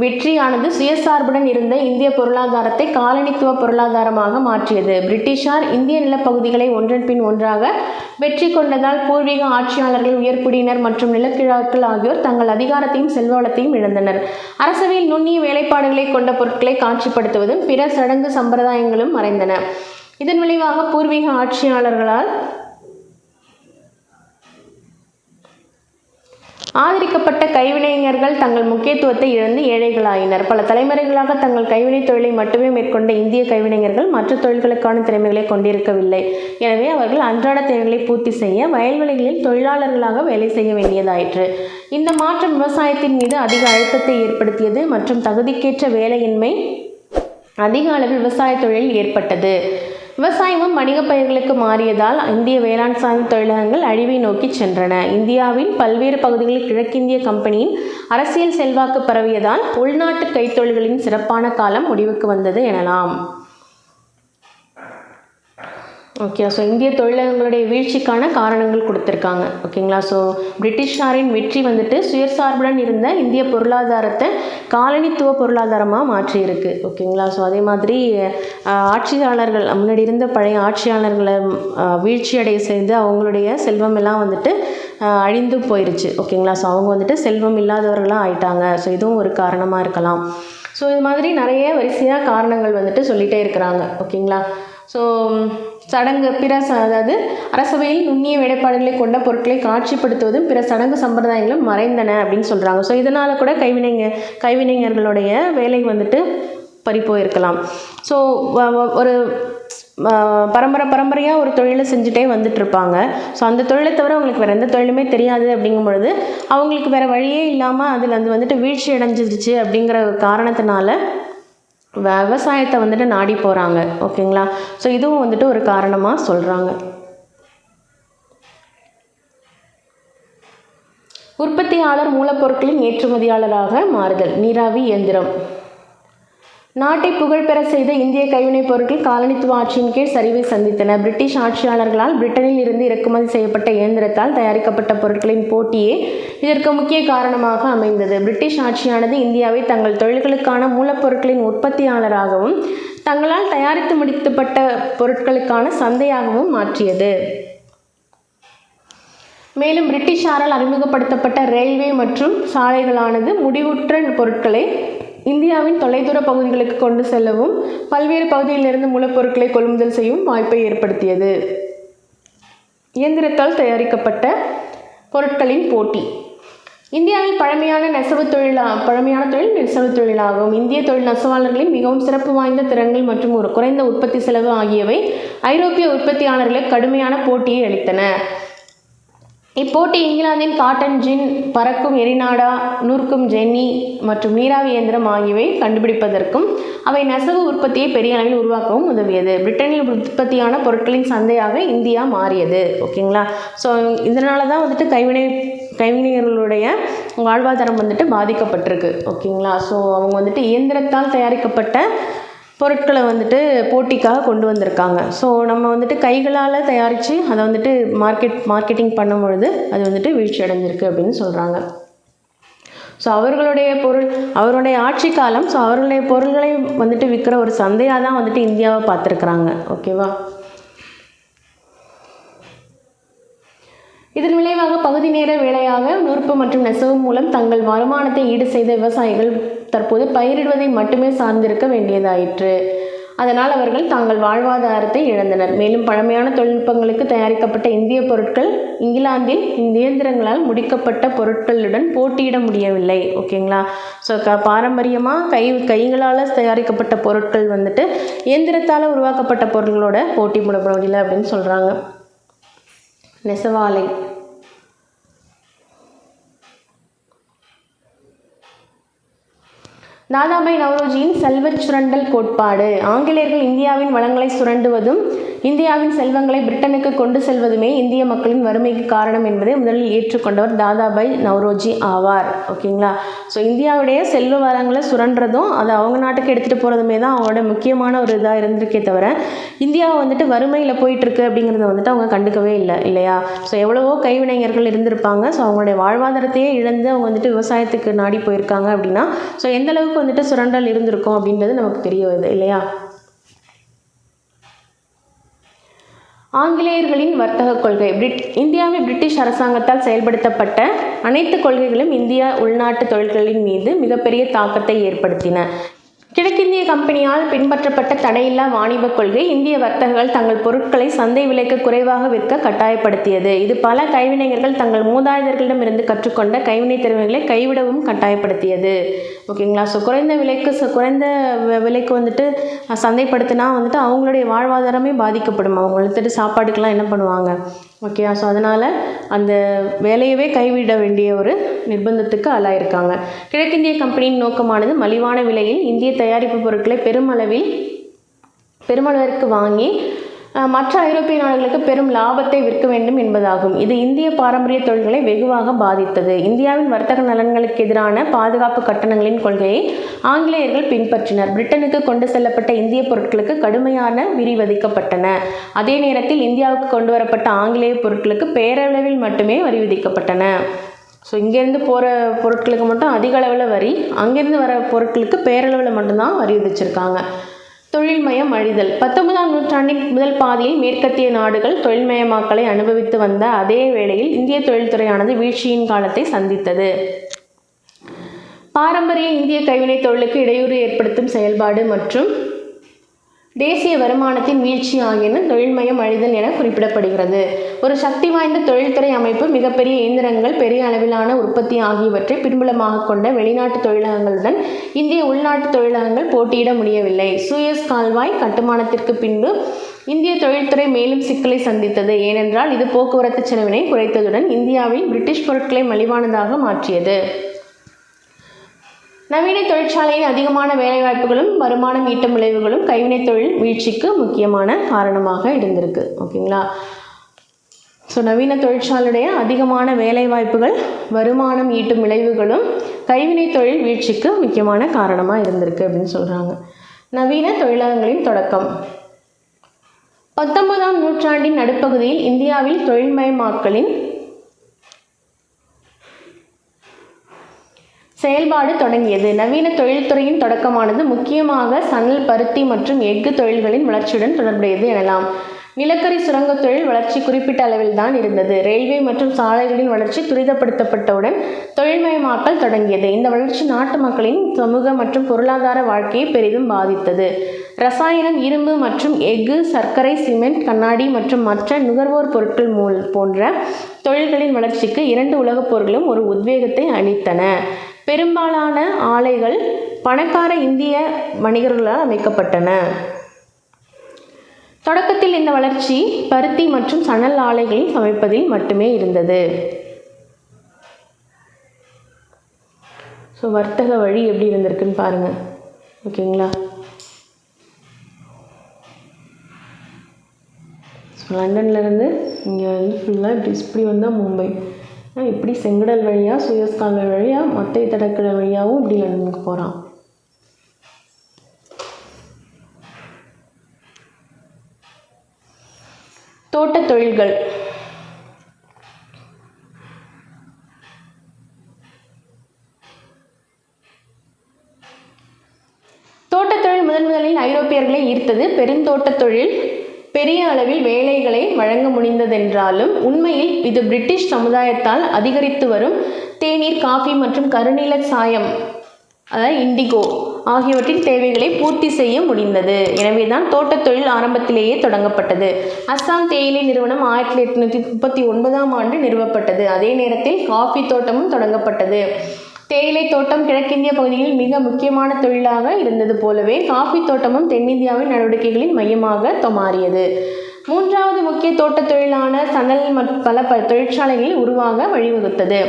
வெற்றியானது சுயசார்புடன் இருந்த இந்திய பொருளாதாரத்தை காலனித்துவ பொருளாதாரமாக மாற்றியது. பிரிட்டிஷார் இந்திய நிலப்பகுதிகளை ஒன்றன் பின் ஒன்றாக வெற்றி கொண்டதால் பூர்வீக ஆட்சியாளர்கள், உயர்குடியினர் மற்றும் நிலக்கிழார்கள் ஆகியோர் தங்கள் அதிகாரத்தையும் செல்வவளத்தையும் இழந்தனர். அரசவையில் நுண்ணிய வேலைப்பாடுகளை கொண்ட பொருட்களை காட்சிப்படுத்துவதும் பிற சடங்கு சம்பிரதாயங்களும் மறைந்தன. இதன் விளைவாக பூர்வீக ஆட்சியாளர்களால் ஆதரிக்கப்பட்ட கைவினைஞர்கள் தங்கள் முக்கியத்துவத்தை இழந்து ஏழைகளாயினர். பல தலைமுறைகளாக தங்கள் கைவினைத் தொழிலை மட்டுமே மேற்கொண்ட இந்திய கைவினைஞர்கள் மற்ற தொழில்களுக்கான திறமைகளை கொண்டிருக்கவில்லை. எனவே அவர்கள் அன்றாட தேவைகளை பூர்த்தி செய்ய வயல்வெளிகளில் தொழிலாளர்களாக வேலை செய்ய வேண்டியதாயிற்று. இந்த மாற்றம் விவசாயத்தின் மீது அதிக அழுத்தத்தை ஏற்படுத்தியது மற்றும் தகுதிக்கேற்ற வேலையின்மை அதிக அளவில் விவசாய தொழிலில் ஏற்பட்டது. விவசாயமும் வணிக பயிர்களுக்கு மாறியதால் இந்திய வேளாண் சார்ந்த தொழிலகங்கள் அழிவை நோக்கி சென்றன. இந்தியாவின் பல்வேறு பகுதிகளில் கிழக்கிந்திய கம்பெனியின் அரசியல் செல்வாக்கு பரவியதால் உள்நாட்டு கைத்தொழில்களின் சிறப்பான காலம் முடிவுக்கு வந்தது எனலாம். ஓகே, ஸோ இந்திய தொழிலகங்களுடைய வீழ்ச்சிக்கான காரணங்கள் கொடுத்துருக்காங்க. ஓகேங்களா. ஸோ பிரிட்டிஷாரின் வெற்றி வந்துட்டு சுயசார்புடன் இருந்த இந்திய பொருளாதாரத்தை காலனித்துவ பொருளாதாரமாக மாற்றியிருக்கு. ஓகேங்களா. ஸோ அதே மாதிரி ஆட்சியாளர்கள் முன்னாடி இருந்த பழைய ஆட்சியாளர்களை வீழ்ச்சி அடைய செய்து அவங்களுடைய செல்வம் எல்லாம் வந்துட்டு அழிந்து போயிருச்சு. ஓகேங்களா. ஸோ அவங்க வந்துட்டு செல்வம் இல்லாதவர்களாக ஆயிட்டாங்க. ஸோ இதுவும் ஒரு காரணமாக இருக்கலாம். ஸோ இது மாதிரி நிறைய வரிசையாக காரணங்கள் வந்துட்டு சொல்லிகிட்டே இருக்கிறாங்க. ஓகேங்களா. ஸோ சடங்கு அதாவது அரசவையில் நுண்ணிய வேலைப்பாடுகளை கொண்ட பொருட்களை காட்சிப்படுத்துவதும் பிற சடங்கு சம்பிரதாயங்களும் மறைந்தன அப்படின்னு சொல்கிறாங்க. ஸோ இதனால் கூட கைவினைஞர்களுடைய வேலை வந்துட்டு பறிப்போயிருக்கலாம். ஸோ ஒரு பரம்பரையாக ஒரு தொழிலை செஞ்சுட்டே வந்துட்டுருப்பாங்க. ஸோ அந்த தொழிலை தவிர அவங்களுக்கு வேறு எந்த தொழிலுமே தெரியாது. அப்படிங்கும் பொழுது அவங்களுக்கு வேறு வழியே இல்லாமல் அதில் அது வந்துட்டு வீழ்ச்சி அடைஞ்சிருச்சு அப்படிங்கிற காரணத்தினால விவசாயத்தை வந்துட்டு நாடி போகிறாங்க. ஓகேங்களா? ஸோ இதுவும் வந்துட்டு ஒரு காரணமாக சொல்கிறாங்க. உற்பத்தியாளர் மூலப்பொருட்களின் ஏற்றுமதியாளராக மாறுதல். நீராவி இயந்திரம். நாட்டை புகழ்பெற செய்த இந்திய கைவினைப் பொருட்கள் காலனித்துவ ஆட்சியின் கீழ் சரிவை சந்தித்தன. பிரிட்டிஷ் ஆட்சியாளர்களால் பிரிட்டனில் இருந்து இறக்குமதி செய்யப்பட்ட இயந்திரத்தால் தயாரிக்கப்பட்ட பொருட்களின் போட்டியே இதற்கு முக்கிய காரணமாக அமைந்தது. பிரிட்டிஷ் ஆட்சியானது இந்தியாவை தங்கள் தொழில்களுக்கான மூலப்பொருட்களின் உற்பத்தியாளராகவும் தங்களால் தயாரித்து முடிக்கப்பட்ட பொருட்களுக்கான சந்தையாகவும் மாற்றியது. மேலும் பிரிட்டிஷாரால் அறிமுகப்படுத்தப்பட்ட ரயில்வே மற்றும் சாலைகளானது முடிவுற்ற பொருட்களை இந்தியாவின் தொலைதூர பகுதிகளுக்கு கொண்டு செல்லவும் பல்வேறு பகுதிகளிலிருந்து மூலப்பொருட்களை கொள்முதல் செய்யும் வாய்ப்பை ஏற்படுத்தியது. இயந்திரத்தால் தயாரிக்கப்பட்ட பொருட்களின் போட்டி. இந்தியாவில் பழமையான தொழில் நெசவு தொழிலாகும். இந்திய தொழில் நெசவாளர்களின் மிகவும் சிறப்பு வாய்ந்த திறன்கள் மற்றும் ஒரு குறைந்த உற்பத்தி செலவு ஆகியவை ஐரோப்பிய உற்பத்தியாளர்களுக்கு கடுமையான போட்டியை அளித்தன. இப்போட்டி இங்கிலாந்தின் காட்டன் ஜின், பறக்கும் எரிநாடா, நூற்கும் ஜென்னி மற்றும் நீராவி இயந்திரம் ஆகியவை கண்டுபிடிப்பதற்கும் அவை நெசவு உற்பத்தியை பெரிய அளவில் உருவாக்கவும் உதவியது. பிரிட்டனில் உற்பத்தியான பொருட்களின் சந்தையாக இந்தியா மாறியது. ஓகேங்களா? ஸோ இதனால தான் வந்துட்டு கைவினைஞர்களுடைய வாழ்வாதாரம் வந்துட்டு பாதிக்கப்பட்டிருக்கு. ஓகேங்களா? ஸோ அவங்க வந்துட்டு இயந்திரத்தால் தயாரிக்கப்பட்ட பொருட்களை வந்துட்டு போட்டிக்காக கொண்டு வந்திருக்காங்க. ஸோ நம்ம வந்துட்டு கைகளால் தயாரித்து அதை வந்துட்டு மார்க்கெட்டிங் பண்ணும் பொழுது அது வந்துட்டு வீழ்ச்சி அடைஞ்சிருக்கு அப்படின்னு சொல்கிறாங்க. ஸோ அவருடைய ஆட்சி காலம். ஸோ அவர்களுடைய பொருள்களை வந்துட்டு விற்கிற ஒரு சந்தையாக தான் வந்துட்டு இந்தியாவை பார்த்துருக்குறாங்க. ஓகேவா? இதன் விளைவாக பகுதி நேர வேலையாக நூற்பு மற்றும் நெசவு மூலம் தங்கள் வருமானத்தை ஈடு செய்த விவசாயிகள் தற்போது பயிரிடுவதை மட்டுமே சார்ந்திருக்க வேண்டியதாயிற்று. அதனால் அவர்கள் தங்கள் வாழ்வாதாரத்தை இழந்தனர். மேலும் பழமையான தொழில்நுட்பங்களுக்கு தயாரிக்கப்பட்ட இந்திய பொருட்கள் இங்கிலாந்தில் இயந்திரங்களால் முடிக்கப்பட்ட பொருட்களுடன் போட்டியிட முடியவில்லை. ஓகேங்களா? ஸோ பாரம்பரியமாக கைகளால் தயாரிக்கப்பட்ட பொருட்கள் வந்துட்டு இயந்திரத்தால் உருவாக்கப்பட்ட பொருட்களோட போட்டி போட முடியல அப்படின்னு சொல்கிறாங்க. நெசவாலை. தாதாபாய் நவ்ரோஜியின் செல்வச் சுரண்டல் கோட்பாடு. ஆங்கிலேயர்கள் இந்தியாவின் வளங்களை சுரண்டுவதும் இந்தியாவின் செல்வங்களை பிரிட்டனுக்கு கொண்டு செல்வதுமே இந்திய மக்களின் வறுமைக்கு காரணம் என்பதை முதலில் ஏற்றுக்கொண்டவர் தாதாபாய் நவ்ரோஜி ஆவார். ஓகேங்களா? ஸோ இந்தியாவுடைய செல்வ வளங்களை சுரண்டுறதும் அதை அவங்க நாட்டுக்கு எடுத்துகிட்டு போகிறதுமே தான் அவங்களோட முக்கியமான ஒரு இதாக இருந்திருக்கே தவிர இந்தியாவை வந்துட்டு வறுமையில் போயிட்டுருக்கு அப்படிங்கிறத வந்துட்டு அவங்க கண்டுக்கவே இல்லை இல்லையா? ஸோ எவ்வளவோ கைவினைஞர்கள் இருந்திருப்பாங்க. ஸோ அவங்களுடைய வாழ்வாதாரத்தையே இழந்து அவங்க வந்துட்டு விவசாயத்துக்கு நாடி போயிருக்காங்க அப்படின்னா ஸோ எந்தளவுக்கு வந்துட்டு சுரண்டல் இருந்திருக்கும் அப்படின்றது நமக்கு தெரிய வருது இல்லையா? ஆங்கிலேயர்களின் வர்த்தக கொள்கை. இந்தியாவில் பிரிட்டிஷ் அரசாங்கத்தால் செயல்படுத்தப்பட்ட அனைத்து கொள்கைகளும் இந்திய உள்நாட்டு தொழில்களின் மீது மிகப்பெரிய தாக்கத்தை ஏற்படுத்தின. கிழக்கிந்திய கம்பெனியால் பின்பற்றப்பட்ட தடையில்லா வாணிப கொள்கை இந்திய வர்த்தகர்கள் தங்கள் பொருட்களை சந்தை விலைக்கு குறைவாக விற்க கட்டாயப்படுத்தியது. இது பல கைவினைஞர்கள் தங்கள் மூதாதையர்களிடமிருந்து கற்றுக்கொண்ட கைவினை திறமைகளை கைவிடவும் கட்டாயப்படுத்தியது. ஓகேங்களா? ஸோ குறைந்த விலைக்கு வந்துட்டு சந்தைப்படுத்தினா வந்துட்டு அவங்களுடைய வாழ்வாதாரமே பாதிக்கப்படும். அவங்க வந்துட்டு சாப்பாடுக்கெல்லாம் என்ன பண்ணுவாங்க? ஓகே. ஸோ அதனால் அந்த வேலையவே கைவிட வேண்டிய ஒரு நிர்பந்தத்துக்கு ஆளாயிருக்காங்க. கிழக்கிந்திய கம்பெனியின் நோக்கமானது மலிவான விலையில் இந்திய தயாரிப்பு பொருட்களை பெருமளவிற்கு வாங்கி மற்ற ஐரோப்பிய நாடுகளுக்கு பெரும் லாபத்தை விற்க வேண்டும் என்பதாகும். இது இந்திய பாரம்பரிய தொழில்களை வெகுவாக பாதித்தது. இந்தியாவின் வர்த்தக நலன்களுக்கு எதிரான பாதுகாப்பு கட்டணங்களின் கொள்கையை ஆங்கிலேயர்கள் பின்பற்றினர். பிரிட்டனுக்கு கொண்டு செல்லப்பட்ட இந்திய பொருட்களுக்கு கடுமையான வரி விதிக்கப்பட்டன. அதே நேரத்தில் இந்தியாவுக்கு கொண்டு வரப்பட்ட ஆங்கிலேய பொருட்களுக்கு பேரளவில் மட்டுமே வரி விதிக்கப்பட்டன. ஸோ இங்கேருந்து போகிற பொருட்களுக்கு மட்டும் அதிக அளவில் வரி, அங்கேருந்து வர பொருட்களுக்கு பேரளவில் மட்டும்தான் வரி விதிச்சிருக்காங்க. தொழில்மயம் அழிதல். 19ஆம் நூற்றாண்டின் முதல் பாதியில் மேற்கத்திய நாடுகள் தொழில்மயமாக்கலை அனுபவித்து வந்த அதே வேளையில் இந்திய தொழில்துறையானது வீழ்ச்சியின் காலத்தை சந்தித்தது. பாரம்பரிய இந்திய கைவினை தொழிலுக்கு இடையூறு ஏற்படுத்தும் செயல்பாடு மற்றும் தேசிய வருமானத்தின் வீழ்ச்சி ஆகியன தொழில்மயம் அழிதல் என குறிப்பிடப்படுகிறது. ஒரு சக்தி வாய்ந்த தொழில்துறை அமைப்பு, மிகப்பெரிய இயந்திரங்கள், பெரிய அளவிலான உற்பத்தி ஆகியவற்றை பின்புலமாக கொண்ட வெளிநாட்டு தொழிலகங்களுடன் இந்திய உள்நாட்டு தொழிலகங்கள் போட்டியிட முடியவில்லை. சூயஸ் கால்வாய் கட்டுமானத்திற்கு பின்பு இந்திய தொழில்துறை மேலும் சிக்கலை சந்தித்தது. ஏனென்றால் இது போக்குவரத்து செலவினை குறைத்ததுடன் இந்தியாவில் பிரிட்டிஷ் பொருட்களை மலிவானதாக மாற்றியது. நவீன தொழிற்சாலையின் அதிகமான வேலைவாய்ப்புகளும் வருமானம் ஈட்டும் விளைவுகளும் கைவினைத் தொழில் வீழ்ச்சிக்கு முக்கியமான காரணமாக இருந்திருக்கு. ஓகேங்களா? ஸோ நவீன தொழிற்சாலையுடைய அதிகமான வேலைவாய்ப்புகள் வருமானம் ஈட்டும் விளைவுகளும் கைவினைத் தொழில் வீழ்ச்சிக்கு முக்கியமான காரணமாக இருந்திருக்கு அப்படின்னு சொல்கிறாங்க. நவீன தொழிலகங்களின் தொடக்கம் 19ஆம் நூற்றாண்டின் நடுப்பகுதியில் இந்தியாவில் தொழில்மயமாக்கலின் செயல்பாடு தொடங்கியது. நவீன தொழில்துறையின் தொடக்கமானது முக்கியமாக சணல், பருத்தி மற்றும் எஃகு தொழில்களின் வளர்ச்சியுடன் தொடர்புடையது எனலாம். நிலக்கரி சுரங்க தொழில் வளர்ச்சி குறிப்பிட்ட அளவில் தான் இருந்தது. ரயில்வே மற்றும் சாலைகளின் வளர்ச்சி துரிதப்படுத்தப்பட்டவுடன் தொழில்மயமாக்கல் தொடங்கியது. இந்த வளர்ச்சி நாட்டு மக்களின் சமூக மற்றும் பொருளாதார வாழ்க்கையை பெரிதும் பாதித்தது. ரசாயனம், இரும்பு மற்றும் எஃகு, சர்க்கரை, சிமெண்ட், கண்ணாடி மற்றும் மற்ற நுகர்வோர் பொருட்கள் போன்ற தொழில்களின் வளர்ச்சிக்கு 2 உலகப் போர்களும் ஒரு உத்வேகத்தை அளித்தன. பெரும்பாலான ஆலைகள் பணக்கார இந்திய வணிகர்களால் அமைக்கப்பட்டன. தொடக்கத்தில் இந்த வளர்ச்சி பருத்தி மற்றும் சணல் ஆலைகளில் சமைப்பதில் மட்டுமே இருந்தது. ஸோ வர்த்தக வழி எப்படி இருந்திருக்குன்னு பாருங்கள். ஓகேங்களா? ஸோ லண்டன்லேருந்து இங்கே வந்து ஃபுல்லாக இப்படி வந்தால் மும்பை, இப்படி செங்கடல் வழியாக சுயஸ் கால்வாய் வழியாக மத்திய தடக்கடல் வழியாகவும் இப்படி லண்டனுக்கு போகிறான். தோட்டத் தொழில்கள். தோட்டத் தொழில் முதலில் ஐரோப்பியர்களை ஈர்த்தது. பெருந்தோட்டத் தொழில் பெரிய அளவில் வேலைகளை வழங்க முடிந்ததென்றாலும் உண்மையில் இது பிரிட்டிஷ் சமுதாயத்தால் அதிகரித்து வரும் தேநீர், காஃபி மற்றும் கருநீல சாயம் அதாவது இண்டிகோ ஆகியவற்றின் தேவைகளை பூர்த்தி செய்ய முடிந்தது. எனவேதான் தோட்டத் தொழில் ஆரம்பத்திலேயே தொடங்கப்பட்டது. அஸ்ஸாம் தேயிலை நிறுவனம் 1839ஆம் ஆண்டு நிறுவப்பட்டது. அதே நேரத்தில் காஃபி தோட்டமும் தொடங்கப்பட்டது. தேயிலை தோட்டம் கிழக்கிந்திய பகுதியில் மிக முக்கியமான தொழிலாக இருந்தது போலவே காஃபி தோட்டமும் தென்னிந்தியாவின் நடவடிக்கைகளின் மையமாக மாறியது. 3வது முக்கிய தோட்டத் தொழிலான சணல் மற்றும் பல தொழிற்சாலைகளில் உருவாக வழிவகுத்தது.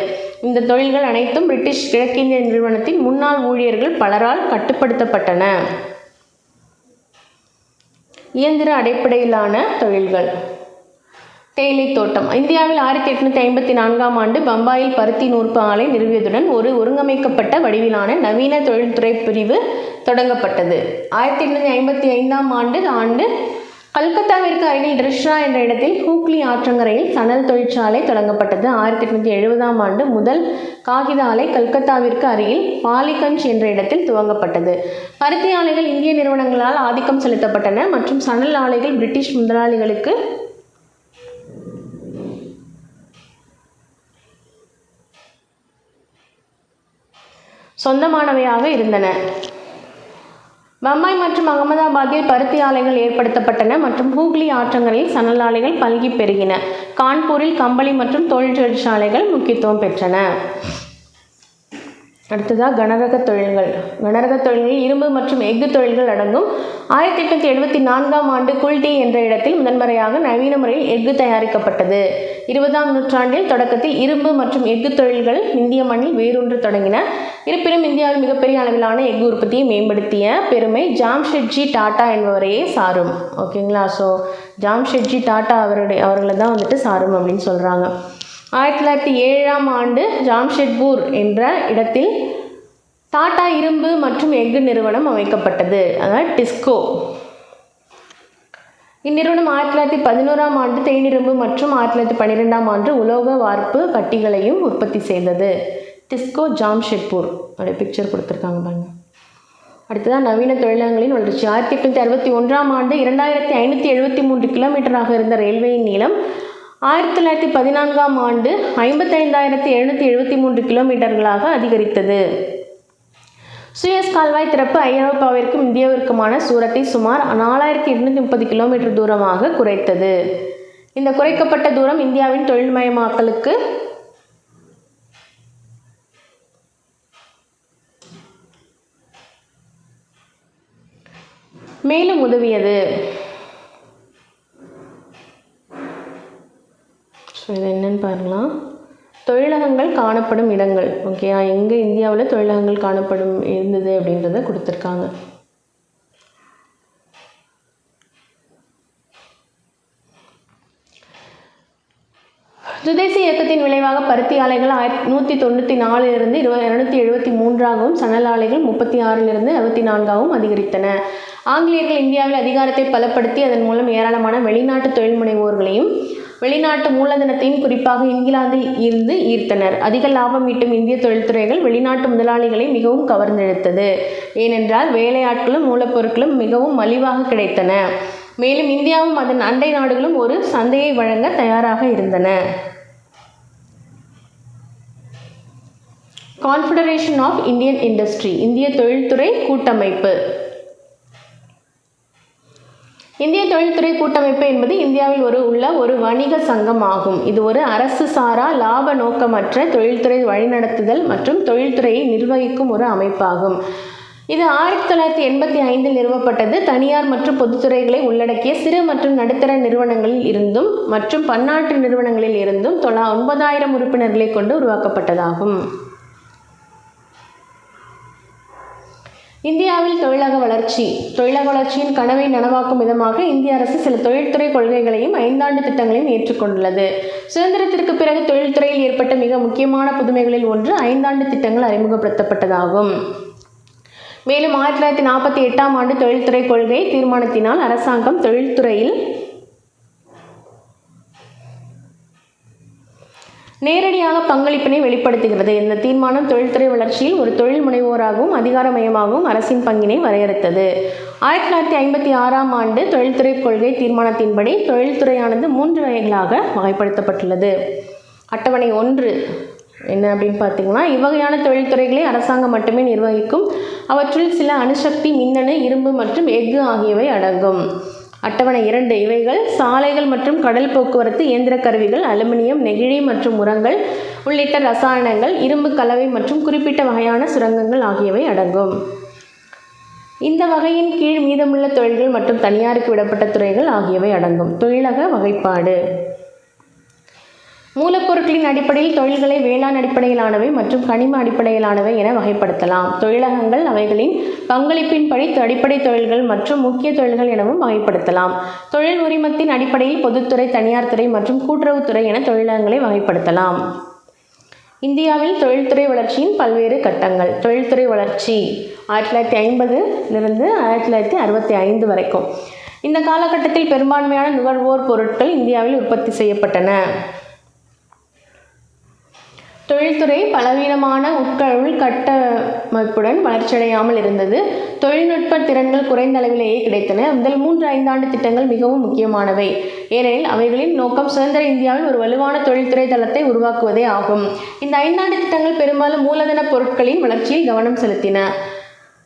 இந்த தொழில்கள் அனைத்தும் பிரிட்டிஷ் கிழக்கிந்திய நிறுவனத்தின் முன்னாள் ஊழியர்கள் பலரால் கட்டுப்படுத்தப்பட்டன. இயந்திர அடிப்படையிலான தொழில்கள். தேயிலை தோட்டம். இந்தியாவில் 1854ஆம் ஆண்டு பம்பாயில் பருத்தி நூற்பு ஆலை நிறுவியதுடன் ஒரு ஒருங்கமைக்கப்பட்ட வடிவிலான நவீன தொழில்துறை பிரிவு தொடங்கப்பட்டது. 1855ஆம் ஆண்டு கல்கத்தாவிற்கு அருகில் ட்ரிஷ்ரா என்ற இடத்தில் ஹூக்ளி ஆற்றங்கரையில் சணல் தொழிற்சாலை தொடங்கப்பட்டது. 1870ஆம் ஆண்டு முதல் காகித ஆலை கல்கத்தாவிற்கு அருகில் பாலிகஞ்ச் என்ற இடத்தில் துவங்கப்பட்டது. பருத்தி ஆலைகள் இந்திய நிறுவனங்களால் ஆதிக்கம் செலுத்தப்பட்டன மற்றும் சணல் ஆலைகள் பிரிட்டிஷ் முதலாளிகளுக்கு சொந்தமானவையாக இருந்தன. பம்பாய் மற்றும் அகமதாபாத்தில் பருத்தி ஆலைகள் ஏற்படுத்தப்பட்டன மற்றும் ஹூக்ளி ஆற்றங்கரையில் சணல் ஆலைகள் பல்கி பெருகின. கான்பூரில் கம்பளி மற்றும் தோல் தொழிற்சாலைகள் முக்கியத்துவம் பெற்றன. அடுத்ததாக கனரக தொழில்கள். கனரக தொழில்களில் இரும்பு மற்றும் எஃகு தொழில்கள் அடங்கும். 1874ஆம் ஆண்டு குல்டி என்ற இடத்தில் முதன்முறையாக நவீன முறையில் எஃகு தயாரிக்கப்பட்டது. 20ஆம் நூற்றாண்டில் தொடக்கத்தில் இரும்பு மற்றும் எஃகு தொழில்கள் இந்திய மண்ணில் வேரூன்று தொடங்கின. இருப்பினும் இந்தியாவில் மிகப்பெரிய அளவிலான எஃகு உற்பத்தியை மேம்படுத்திய பெருமை ஜாம்ஷெட்ஜி டாடா என்பவரையே சாரும். ஓகேங்களா? ஸோ ஜாம்ஷெட்ஜி டாடா அவர்களை தான் வந்துட்டு சாரும் அப்படின்னு சொல்கிறாங்க. 1907ஆம் ஆண்டு ஜாம்ஷெட்பூர் என்ற இடத்தில் டாடா இரும்பு மற்றும் எஃகு நிறுவனம் அமைக்கப்பட்டது. அதாவது டிஸ்கோ. இந்நிறுவனம் 1911ஆம் ஆண்டு தேனிரும்பு மற்றும் 1912ஆம் ஆண்டு உலோக வார்ப்பு கட்டிகளையும் உற்பத்தி செய்தது. டிஸ்கோ ஜாம்ஷெட்பூர் அப்படியே பிக்சர் கொடுத்துருக்காங்க பாருங்க. அடுத்ததான் நவீன தொழிலகங்களின் வளர்ச்சி. 1861ஆம் ஆண்டு 2573 கிலோமீட்டராக இருந்த ரயில்வேயின் நீளம் 1914ஆம் ஆண்டு 55,773 கிலோமீட்டர்களாக அதிகரித்தது. சுயஸ் கால்வாய் திறப்பு ஐரோப்பாவிற்கும் இந்தியாவிற்குமான தூரத்தை சுமார் 4830 கிலோமீட்டர் தூரமாக குறைத்தது. இந்த குறைக்கப்பட்ட தூரம் இந்தியாவின் தொழில்மயமாக்கலுக்கு மேலும் உதவியது. ஸோ இது என்னென்னு பாருங்களா. தொழிலகங்கள் காணப்படும் இடங்கள். ஓகேயா, எங்கே இந்தியாவில் தொழிலகங்கள் காணப்படும் இருந்தது அப்படின்றத கொடுத்துருக்காங்க. சுதேசி இயக்கத்தின் விளைவாக பருத்தி ஆலைகள் 1194 273ஆகவும் சணல் ஆலைகள் 36 64ஆகவும் அதிகரித்தன. ஆங்கிலேயர்கள் இந்தியாவில் அதிகாரத்தை பலப்படுத்தி அதன் மூலம் ஏராளமான வெளிநாட்டு தொழில் முனைவோர்களையும் வெளிநாட்டு மூலதனத்தையும் குறிப்பாக இங்கிலாந்தில் இருந்து ஈர்த்தனர். அதிக லாபம் ஈட்டும் இந்திய தொழில்துறைகள் வெளிநாட்டு முதலாளிகளை மிகவும் கவர்ந்தெழுத்தது. ஏனென்றால் வேலையாட்களும் மூலப்பொருட்களும் மிகவும் மலிவாக கிடைத்தன. மேலும் இந்தியாவும் அதன் அண்டை நாடுகளும் ஒரு சந்தையை வழங்க தயாராக இருந்தன. கான்ஃபெடரேஷன் ஆஃப் இந்தியன் இண்டஸ்ட்ரி, இந்திய தொழில்துறை கூட்டமைப்பு. இந்திய தொழில்துறை கூட்டமைப்பு என்பது இந்தியாவில் உள்ள ஒரு வணிக சங்கம் ஆகும். இது ஒரு அரசு சாரா லாப நோக்கமற்ற தொழில்துறை வழிநடத்துதல் மற்றும் தொழில்துறையை நிர்வகிக்கும் ஒரு அமைப்பாகும். இது 1985 நிறுவப்பட்டது. தனியார் மற்றும் பொதுத்துறைகளை உள்ளடக்கிய சிறு மற்றும் நடுத்தர நிறுவனங்களில் இருந்தும் மற்றும் பன்னாட்டு நிறுவனங்களில் இருந்தும் 9000 உறுப்பினர்களை கொண்டு உருவாக்கப்பட்டதாகும். இந்தியாவில் தொழிலக வளர்ச்சி. தொழிலக வளர்ச்சியின் கனவை நனவாக்கும் விதமாக இந்திய அரசு சில தொழில்துறை கொள்கைகளையும் 5 ஆண்டு திட்டங்களையும் ஏற்றுக்கொண்டுள்ளது. சுதந்திரத்திற்கு பிறகு தொழில்துறையில் ஏற்பட்ட மிக முக்கியமான புதுமைகளில் ஒன்று 5 ஆண்டு திட்டங்கள் அறிமுகப்படுத்தப்பட்டதாகும். மேலும் 1948ஆம் ஆண்டு தொழில்துறை கொள்கை தீர்மானத்தினால் அரசாங்கம் தொழில்துறையில் நேரடியாக பங்களிப்பினை வெளிப்படுத்துகிறது. இந்த தீர்மானம் தொழில்துறை வளர்ச்சியில் ஒரு தொழில் முனைவோராகவும் அதிகாரமயமாகவும் அரசின் பங்கினை வரையறுத்தது. 1956ஆம் ஆண்டு தொழில்துறை கொள்கை தீர்மானத்தின்படி தொழில்துறையானது 3 வகைகளாக வகைப்படுத்தப்பட்டுள்ளது. அட்டவணை 1 என்ன அப்படின்னு பார்த்தீங்கன்னா, இவ்வகையான தொழில்துறைகளை அரசாங்கம் மட்டுமே நிர்வகிக்கும். அவற்றில் சில அணுசக்தி, மின்னணு, இரும்பு மற்றும் எஃகு ஆகியவை அடங்கும். அட்டவணை 2 இவைகள் சாலைகள் மற்றும் கடல் போக்குவரத்து, இயந்திர கருவிகள், அலுமினியம், நெகிழி மற்றும் உரங்கள் உள்ளிட்ட ரசாயனங்கள், இரும்பு கலவை மற்றும் குறிப்பிட்ட வகையான சுரங்கங்கள் ஆகியவை அடங்கும். இந்த வகையின் கீழ் மீதமுள்ள தொழில்கள் மற்றும் தனியாருக்கு விடப்பட்ட துறைகள் ஆகியவை அடங்கும். தொழிலக வகைப்பாடு. மூலப்பொருட்களின் அடிப்படையில் தொழில்களை வேளாண் அடிப்படையிலானவை மற்றும் கனிம அடிப்படையிலானவை என வகைப்படுத்தலாம். தொழிலகங்கள் அவைகளின் பங்களிப்பின்படி அடிப்படை தொழில்கள் மற்றும் முக்கிய தொழில்கள் எனவும் வகைப்படுத்தலாம். தொழில் உரிமத்தின் அடிப்படையில் பொதுத்துறை, தனியார் துறை மற்றும் கூட்டுறவுத்துறை என தொழிலகங்களை வகைப்படுத்தலாம். இந்தியாவில் தொழில்துறை வளர்ச்சியின் பல்வேறு கட்டங்கள். தொழில்துறை வளர்ச்சி 1950 1965 வரைக்கும். இந்த காலகட்டத்தில் பெரும்பான்மையான நுகர்வோர் பொருட்கள் இந்தியாவில் உற்பத்தி செய்யப்பட்டன. தொழில்துறை பலவீனமான உள்கட்டமைப்புடன் வளர்ச்சியடையாமல் இருந்தது. தொழில்நுட்ப திறன்கள் குறைந்த அளவிலேயே கிடைத்தன. முதல் 3-5 ஆண்டு திட்டங்கள் மிகவும் முக்கியமானவை. ஏனெனில் அவைகளின் நோக்கம் சுதந்திர இந்தியாவில் ஒரு வலுவான தொழில்துறை தளத்தை உருவாக்குவதே ஆகும். இந்த 5 ஆண்டு திட்டங்கள் பெரும்பாலும் மூலதன பொருட்களின் வளர்ச்சியில் கவனம் செலுத்தின.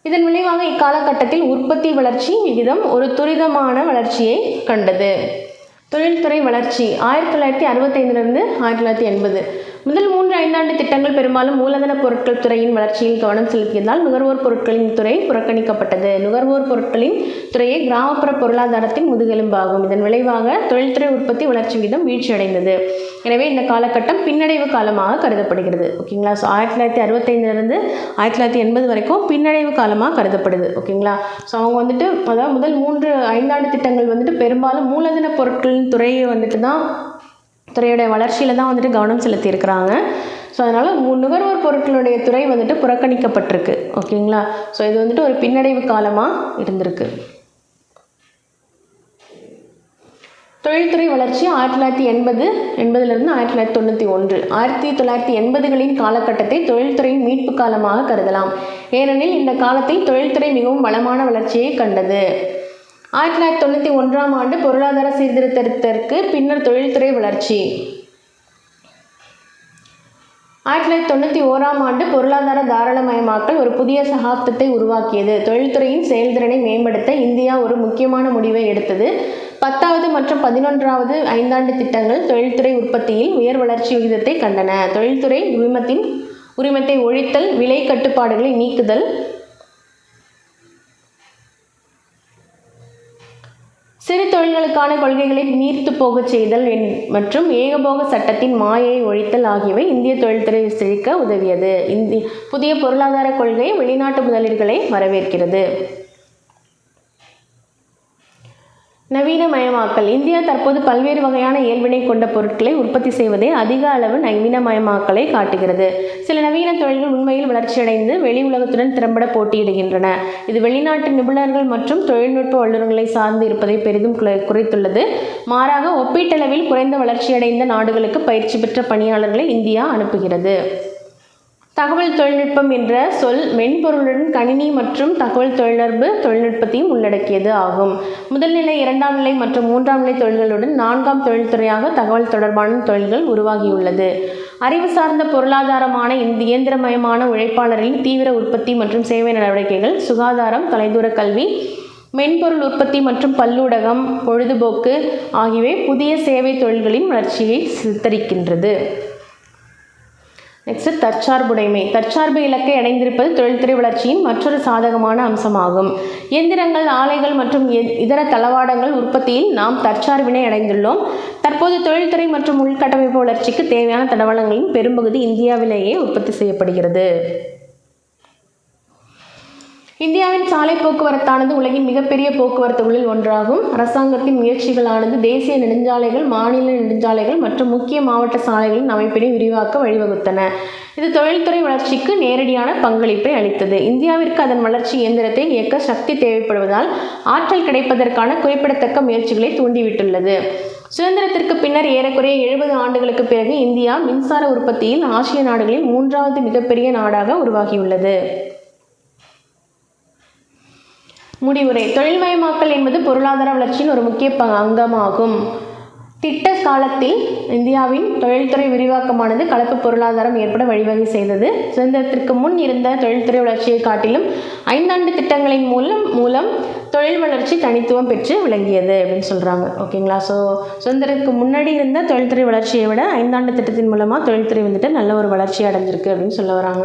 இதன் விளைவாக இக்காலகட்டத்தில் உற்பத்தி வளர்ச்சி விகிதம் ஒரு துரிதமான வளர்ச்சியை கண்டது. தொழில்துறை வளர்ச்சி 1965 1980. முதல் 3-5 ஆண்டு திட்டங்கள் பெரும்பாலும் மூலதன பொருட்கள் துறையின் வளர்ச்சியில் கவனம் செலுத்தியதால் நுகர்வோர் பொருட்களின் துறை புறக்கணிக்கப்பட்டது. நுகர்வோர் பொருட்களின் துறையை கிராமப்புற பொருளாதாரத்தின் முதுகெலும்பாகும். இதன் விளைவாக தொழில்துறை உற்பத்தி வளர்ச்சி விகிதம் வீழ்ச்சியடைந்தது. எனவே இந்த காலகட்டம் பின்னடைவு காலமாக கருதப்படுகிறது. ஓகேங்களா. ஸோ 1965 1980 வரைக்கும் பின்னடைவு காலமாக கருதப்படுது. ஓகேங்களா. ஸோ அவங்க அதாவது முதல் 3-5 ஆண்டு திட்டங்கள் பெரும்பாலும் மூலதன பொருட்களின் துறையை துறையுடைய வளர்ச்சியில் தான் கவனம் செலுத்தியிருக்கிறாங்க. ஸோ அதனால் நுகர்வோர் பொருட்களுடைய துறை புறக்கணிக்கப்பட்டிருக்கு. ஓகேங்களா. ஸோ இது ஒரு பின்னடைவு காலமாக இருந்திருக்கு. தொழில்துறை வளர்ச்சி 1980 1991. 1980களின் காலகட்டத்தை தொழில்துறையின் மீட்பு காலமாக கருதலாம். ஏனெனில் இந்த காலத்தில் தொழில்துறை மிகவும் வளமான வளர்ச்சியை கண்டது. 1991ஆம் ஆண்டு பொருளாதார சீர்திருத்தத்திற்கு பின்னர் தொழில்துறை வளர்ச்சி. 1991ஆம் ஆண்டு பொருளாதார தாராளமயமாக்கல் ஒரு புதிய சகாப்தத்தை உருவாக்கியது. தொழில்துறையின் செயல்திறனை மேம்படுத்த இந்தியா ஒரு முக்கியமான முடிவை எடுத்தது. 10வது மற்றும் 11வது 5 ஆண்டு திட்டங்கள் தொழில்துறை உற்பத்தியில் உயர் வளர்ச்சி விகிதத்தை கண்டன. தொழில்துறை உரிமத்தை ஒழித்தல், விலை கட்டுப்பாடுகளை நீக்குதல், சிறு தொழில்களுக்கான கொள்கைகளை நீர்த்து போகச் செய்தல் மற்றும் ஏகபோக சட்டத்தின் மாயையை ஒழித்தல் ஆகியவை இந்திய தொழில்துறை செழிக்க உதவியது. புதிய பொருளாதார கொள்கை வெளிநாட்டு முதலீடுகளை வரவேற்கிறது. நவீனமயமாக்கல். இந்தியா தற்போது பல்வேறு வகையான இயல்பினை கொண்ட பொருட்களை உற்பத்தி செய்வதே அதிக அளவு நவீனமயமாக்கலை காட்டுகிறது. சில நவீன தொழில்கள் உண்மையில் வளர்ச்சியடைந்து வெளி உலகத்துடன் திறம்பட போட்டியிடுகின்றன. இது வெளிநாட்டு நிபுணர்கள் மற்றும் தொழில்நுட்ப வல்லுநர்களை சார்ந்து இருப்பதை பெரிதும் குறைத்துள்ளது. மாறாக ஒப்பீட்டளவில் குறைந்த வளர்ச்சியடைந்த நாடுகளுக்கு பயிற்சி பெற்ற பணியாளர்களை இந்தியா அனுப்புகிறது. தகவல் தொழில்நுட்பம் என்ற சொல் மென்பொருளுடன் கணினி மற்றும் தகவல் தொடர்பு தொழில்நுட்பத்தையும் உள்ளடக்கியது ஆகும். முதல் நிலை, இரண்டாம் நிலை மற்றும் மூன்றாம் நிலை தொழில்களுடன் நான்காம் தொழில்துறையாக தகவல் தொடர்பான தொழில்கள் உருவாகியுள்ளது. அறிவு சார்ந்த பொருளாதாரமான இயந்திரமயமான உழைப்பாளரின் தீவிர உற்பத்தி மற்றும் சேவை நடவடிக்கைகள், சுகாதாரம், தொலைதூர கல்வி, மென்பொருள் உற்பத்தி மற்றும் பல்லூடகம், பொழுதுபோக்கு ஆகியவை புதிய சேவை தொழில்களின் வளர்ச்சியை சித்தரிக்கின்றது. நெக்ஸ்ட் தற்சார்புடைமை. தற்சார்பு இலக்கை அடைந்திருப்பது தொழில்துறை வளர்ச்சியின் மற்றொரு சாதகமான அம்சமாகும். இயந்திரங்கள், ஆலைகள் மற்றும் இதர தளவாடங்கள் உற்பத்தியில் நாம் தற்சார்பினை அடைந்துள்ளோம். தற்போது தொழில்துறை மற்றும் உள்கட்டமைப்பு வளர்ச்சிக்கு தேவையான தளவாடங்களின் பெரும்பகுதி இந்தியாவிலேயே உற்பத்தி செய்யப்படுகிறது. இந்தியாவின் சாலை போக்குவரத்தானது உலகின் மிகப்பெரிய போக்குவரத்துகளில் ஒன்றாகும். அரசாங்கத்தின் முயற்சிகளானது தேசிய நெடுஞ்சாலைகள், மாநில நெடுஞ்சாலைகள் மற்றும் முக்கிய மாவட்ட சாலைகளின் அமைப்பினை விரிவாக்க வழிவகுத்தன. இது தொழில்துறை வளர்ச்சிக்கு நேரடியான பங்களிப்பை அளித்தது. இந்தியாவிற்கு அதன் வளர்ச்சி இயந்திரத்தை இயக்க சக்தி தேவைப்படுவதால் ஆற்றல் கிடைப்பதற்கான குறிப்பிடத்தக்க முயற்சிகளை தூண்டிவிட்டுள்ளது. சுதந்திரத்திற்கு பின்னர் ஏறக்குறைய 70 ஆண்டுகளுக்கு பிறகு இந்தியா மின்சார உற்பத்தியில் ஆசிய நாடுகளில் 3வது மிகப்பெரிய நாடாக உருவாகியுள்ளது. முடிவுரை. தொழில்மயமாக்கல் என்பது பொருளாதார வளர்ச்சியின் ஒரு முக்கிய அங்கமாகும். திட்ட காலத்தில் இந்தியாவின் தொழில்துறை விரிவாக்கமானது கலப்பு பொருளாதாரம் ஏற்பட வழிவகை செய்தது. சுதந்திரத்திற்கு முன் இருந்த தொழில்துறை வளர்ச்சியை காட்டிலும் 5 ஆண்டு திட்டங்களின் மூலம் தொழில் வளர்ச்சி தனித்துவம் பெற்று விளங்கியது அப்படின்னு சொல்கிறாங்க. ஓகேங்களா? ஸோ சுதந்திரத்துக்கு முன்னாடி இருந்த தொழில்துறை வளர்ச்சியை விட 5 ஆண்டு திட்டத்தின் மூலமாக தொழில்துறை வந்துட்டு நல்ல ஒரு வளர்ச்சி அடைஞ்சிருக்கு அப்படின்னு சொல்ல வராங்க.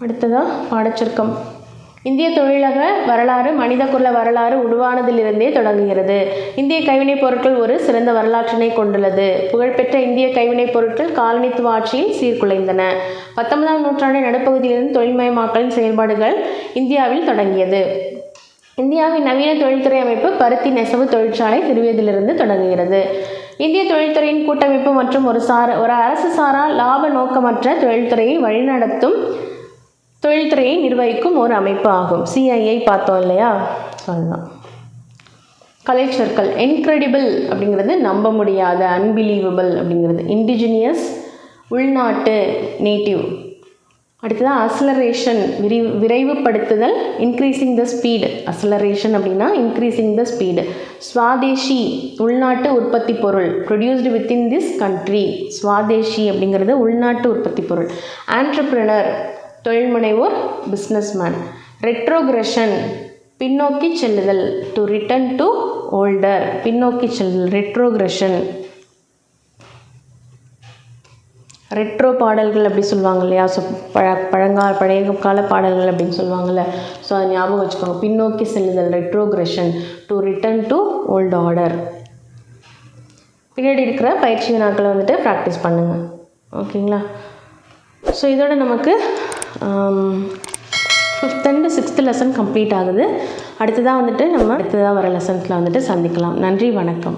அடுத்ததாக பாடச்சுருக்கம். இந்திய தொழிலக வரலாறு மனிதகுல வரலாறு உருவானதிலிருந்தே தொடங்குகிறது. இந்திய கைவினைப் பொருட்கள் ஒரு சிறந்த வரலாற்றினை கொண்டுள்ளது. புகழ்பெற்ற இந்திய கைவினைப் பொருட்கள் காலனித்துவ ஆட்சியில் சீர்குலைந்தன. 19ஆம் நூற்றாண்டின் நடுப்பகுதியிலிருந்து தொழில்மயமாக்கலின் செயல்பாடுகள் இந்தியாவில் தொடங்கியது. இந்தியாவின் நவீன தொழில்துறை அமைப்பு பருத்தி நெசவு தொழிற்சாலை நிறுவியதிலிருந்து தொடங்குகிறது. இந்திய தொழில்துறையின் கூட்டமைப்பு மற்றும் ஒரு அரசு சாரா லாப நோக்கமற்ற தொழில்துறையை வழிநடத்தும் தொழில்துறையை நிர்வகிக்கும் ஒரு அமைப்பு ஆகும். CII பார்த்தோம் இல்லையா? அதுதான். கலைச்சொற்கள். இன்க்ரெடிபிள் அப்படிங்கிறது நம்ப முடியாத, அன்பிலீவபிள் அப்படிங்கிறது. இண்டிஜினியஸ் உள்நாட்டு, நேட்டிவ். அடுத்ததான் அசலரேஷன் விரைவுபடுத்துதல், இன்க்ரீசிங் த ஸ்பீடு. அசலரேஷன் அப்படின்னா இன்க்ரீசிங் த ஸ்பீடு. ஸ்வாதேஷி உள்நாட்டு உற்பத்தி பொருள், produced within this country. Swadeshi அப்படிங்கிறது உள்நாட்டு உற்பத்தி பொருள். ஆண்டர்பிரினர் தொழில் முனைவோர், பிஸ்னஸ்மேன். ரெட்ரோக்ரெஷன் பின்னோக்கி செல்லுதல், டு ரிட்டர்ன் டு ஓல்டர், பின்னோக்கி செல்லுதல், ரெட்ரோக்ரெஷன். ரெட்ரோ பாடல்கள் அப்படி சொல்லுவாங்க இல்லையா? ஸோ பழைய கால பாடல்கள் அப்படின்னு சொல்லுவாங்கள்ல. ஸோ அதை ஞாபகம் வச்சுக்கோங்க. பின்னோக்கி செல்லுதல், retrogression, to return to old order. பின்னாடி இருக்கிற பயிற்சி வினாக்களை வந்துட்டு ப்ராக்டிஸ் பண்ணுங்கள். ஓகேங்களா? ஸோ இதோட நமக்கு 5th and 6th lesson complete ஆகுது. அடுத்ததாக வந்துட்டு நம்ம அடுத்ததாக வர லெசன்ஸில் வந்துட்டு சந்திக்கலாம். நன்றி, வணக்கம்.